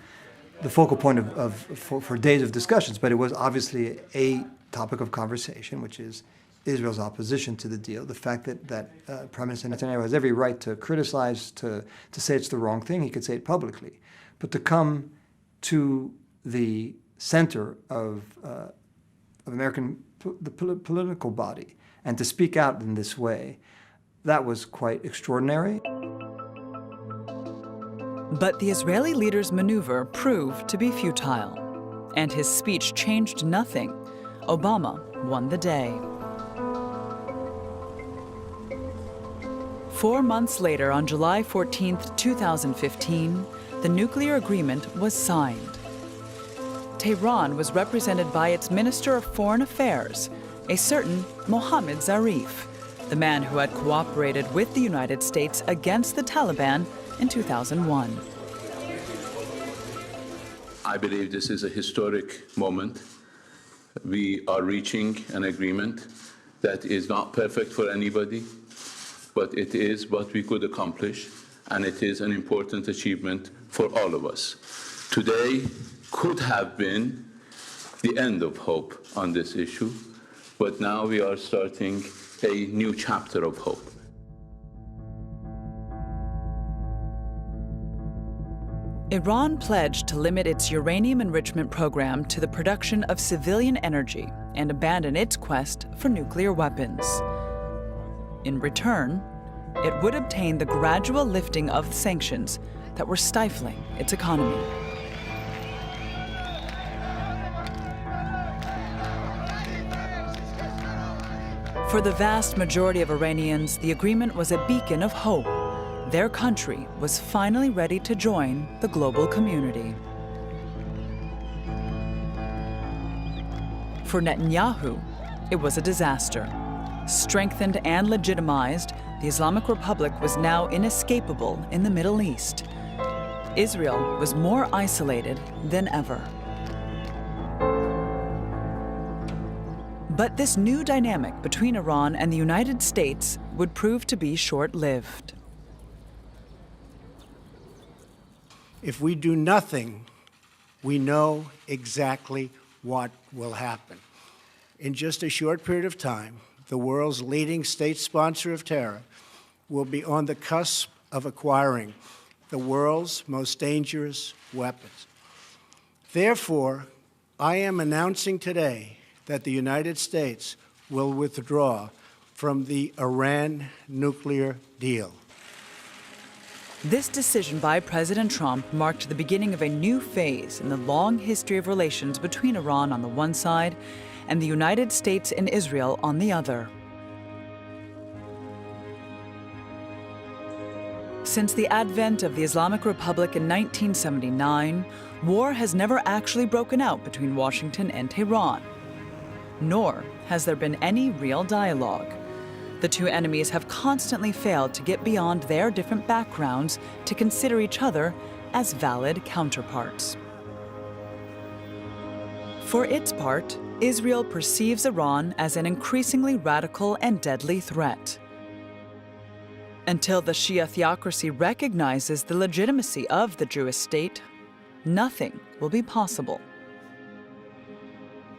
focal point for days of discussions, but it was obviously a topic of conversation, which is Israel's opposition to the deal, the fact that Prime Minister Netanyahu has every right to criticize, to say it's the wrong thing. He could say it publicly. But to come to the center of American the political body and to speak out in this way, that was quite extraordinary. But the Israeli leader's maneuver proved to be futile, and his speech changed nothing. Obama won the day. 4 months later, on July 14, 2015, the nuclear agreement was signed. Tehran was represented by its Minister of Foreign Affairs, a certain Mohammad Zarif, the man who had cooperated with the United States against the Taliban in 2001. I believe this is a historic moment. We are reaching an agreement that is not perfect for anybody, but it is what we could accomplish, and it is an important achievement for all of us. Today could have been the end of hope on this issue, but now we are starting a new chapter of hope. Iran pledged to limit its uranium enrichment program to the production of civilian energy and abandon its quest for nuclear weapons. In return, it would obtain the gradual lifting of the sanctions that were stifling its economy. For the vast majority of Iranians, the agreement was a beacon of hope. Their country was finally ready to join the global community. For Netanyahu, it was a disaster. Strengthened and legitimized, the Islamic Republic was now inescapable in the Middle East. Israel was more isolated than ever. But this new dynamic between Iran and the United States would prove to be short-lived. If we do nothing, we know exactly what will happen. In just a short period of time, the world's leading state sponsor of terror will be on the cusp of acquiring the world's most dangerous weapons. Therefore, I am announcing today that the United States will withdraw from the Iran nuclear deal. This decision by President Trump marked the beginning of a new phase in the long history of relations between Iran on the one side and the United States and Israel on the other. Since the advent of the Islamic Republic in 1979, war has never actually broken out between Washington and Tehran, nor has there been any real dialogue. The two enemies have constantly failed to get beyond their different backgrounds to consider each other as valid counterparts. For its part, Israel perceives Iran as an increasingly radical and deadly threat. Until the Shia theocracy recognizes the legitimacy of the Jewish state, nothing will be possible.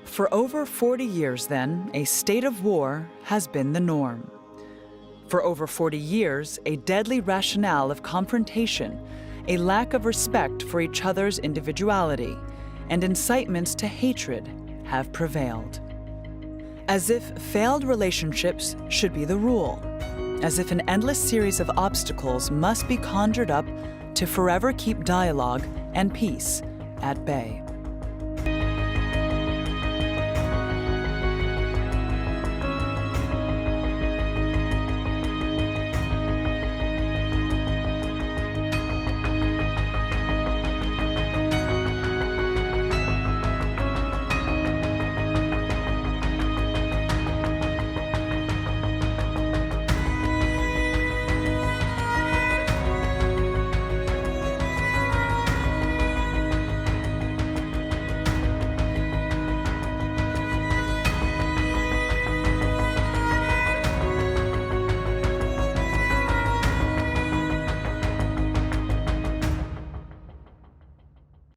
For over 40 years, then, a state of war has been the norm. For over 40 years, a deadly rationale of confrontation, a lack of respect for each other's individuality, and incitements to hatred have prevailed. As if failed relationships should be the rule, as if an endless series of obstacles must be conjured up to forever keep dialogue and peace at bay.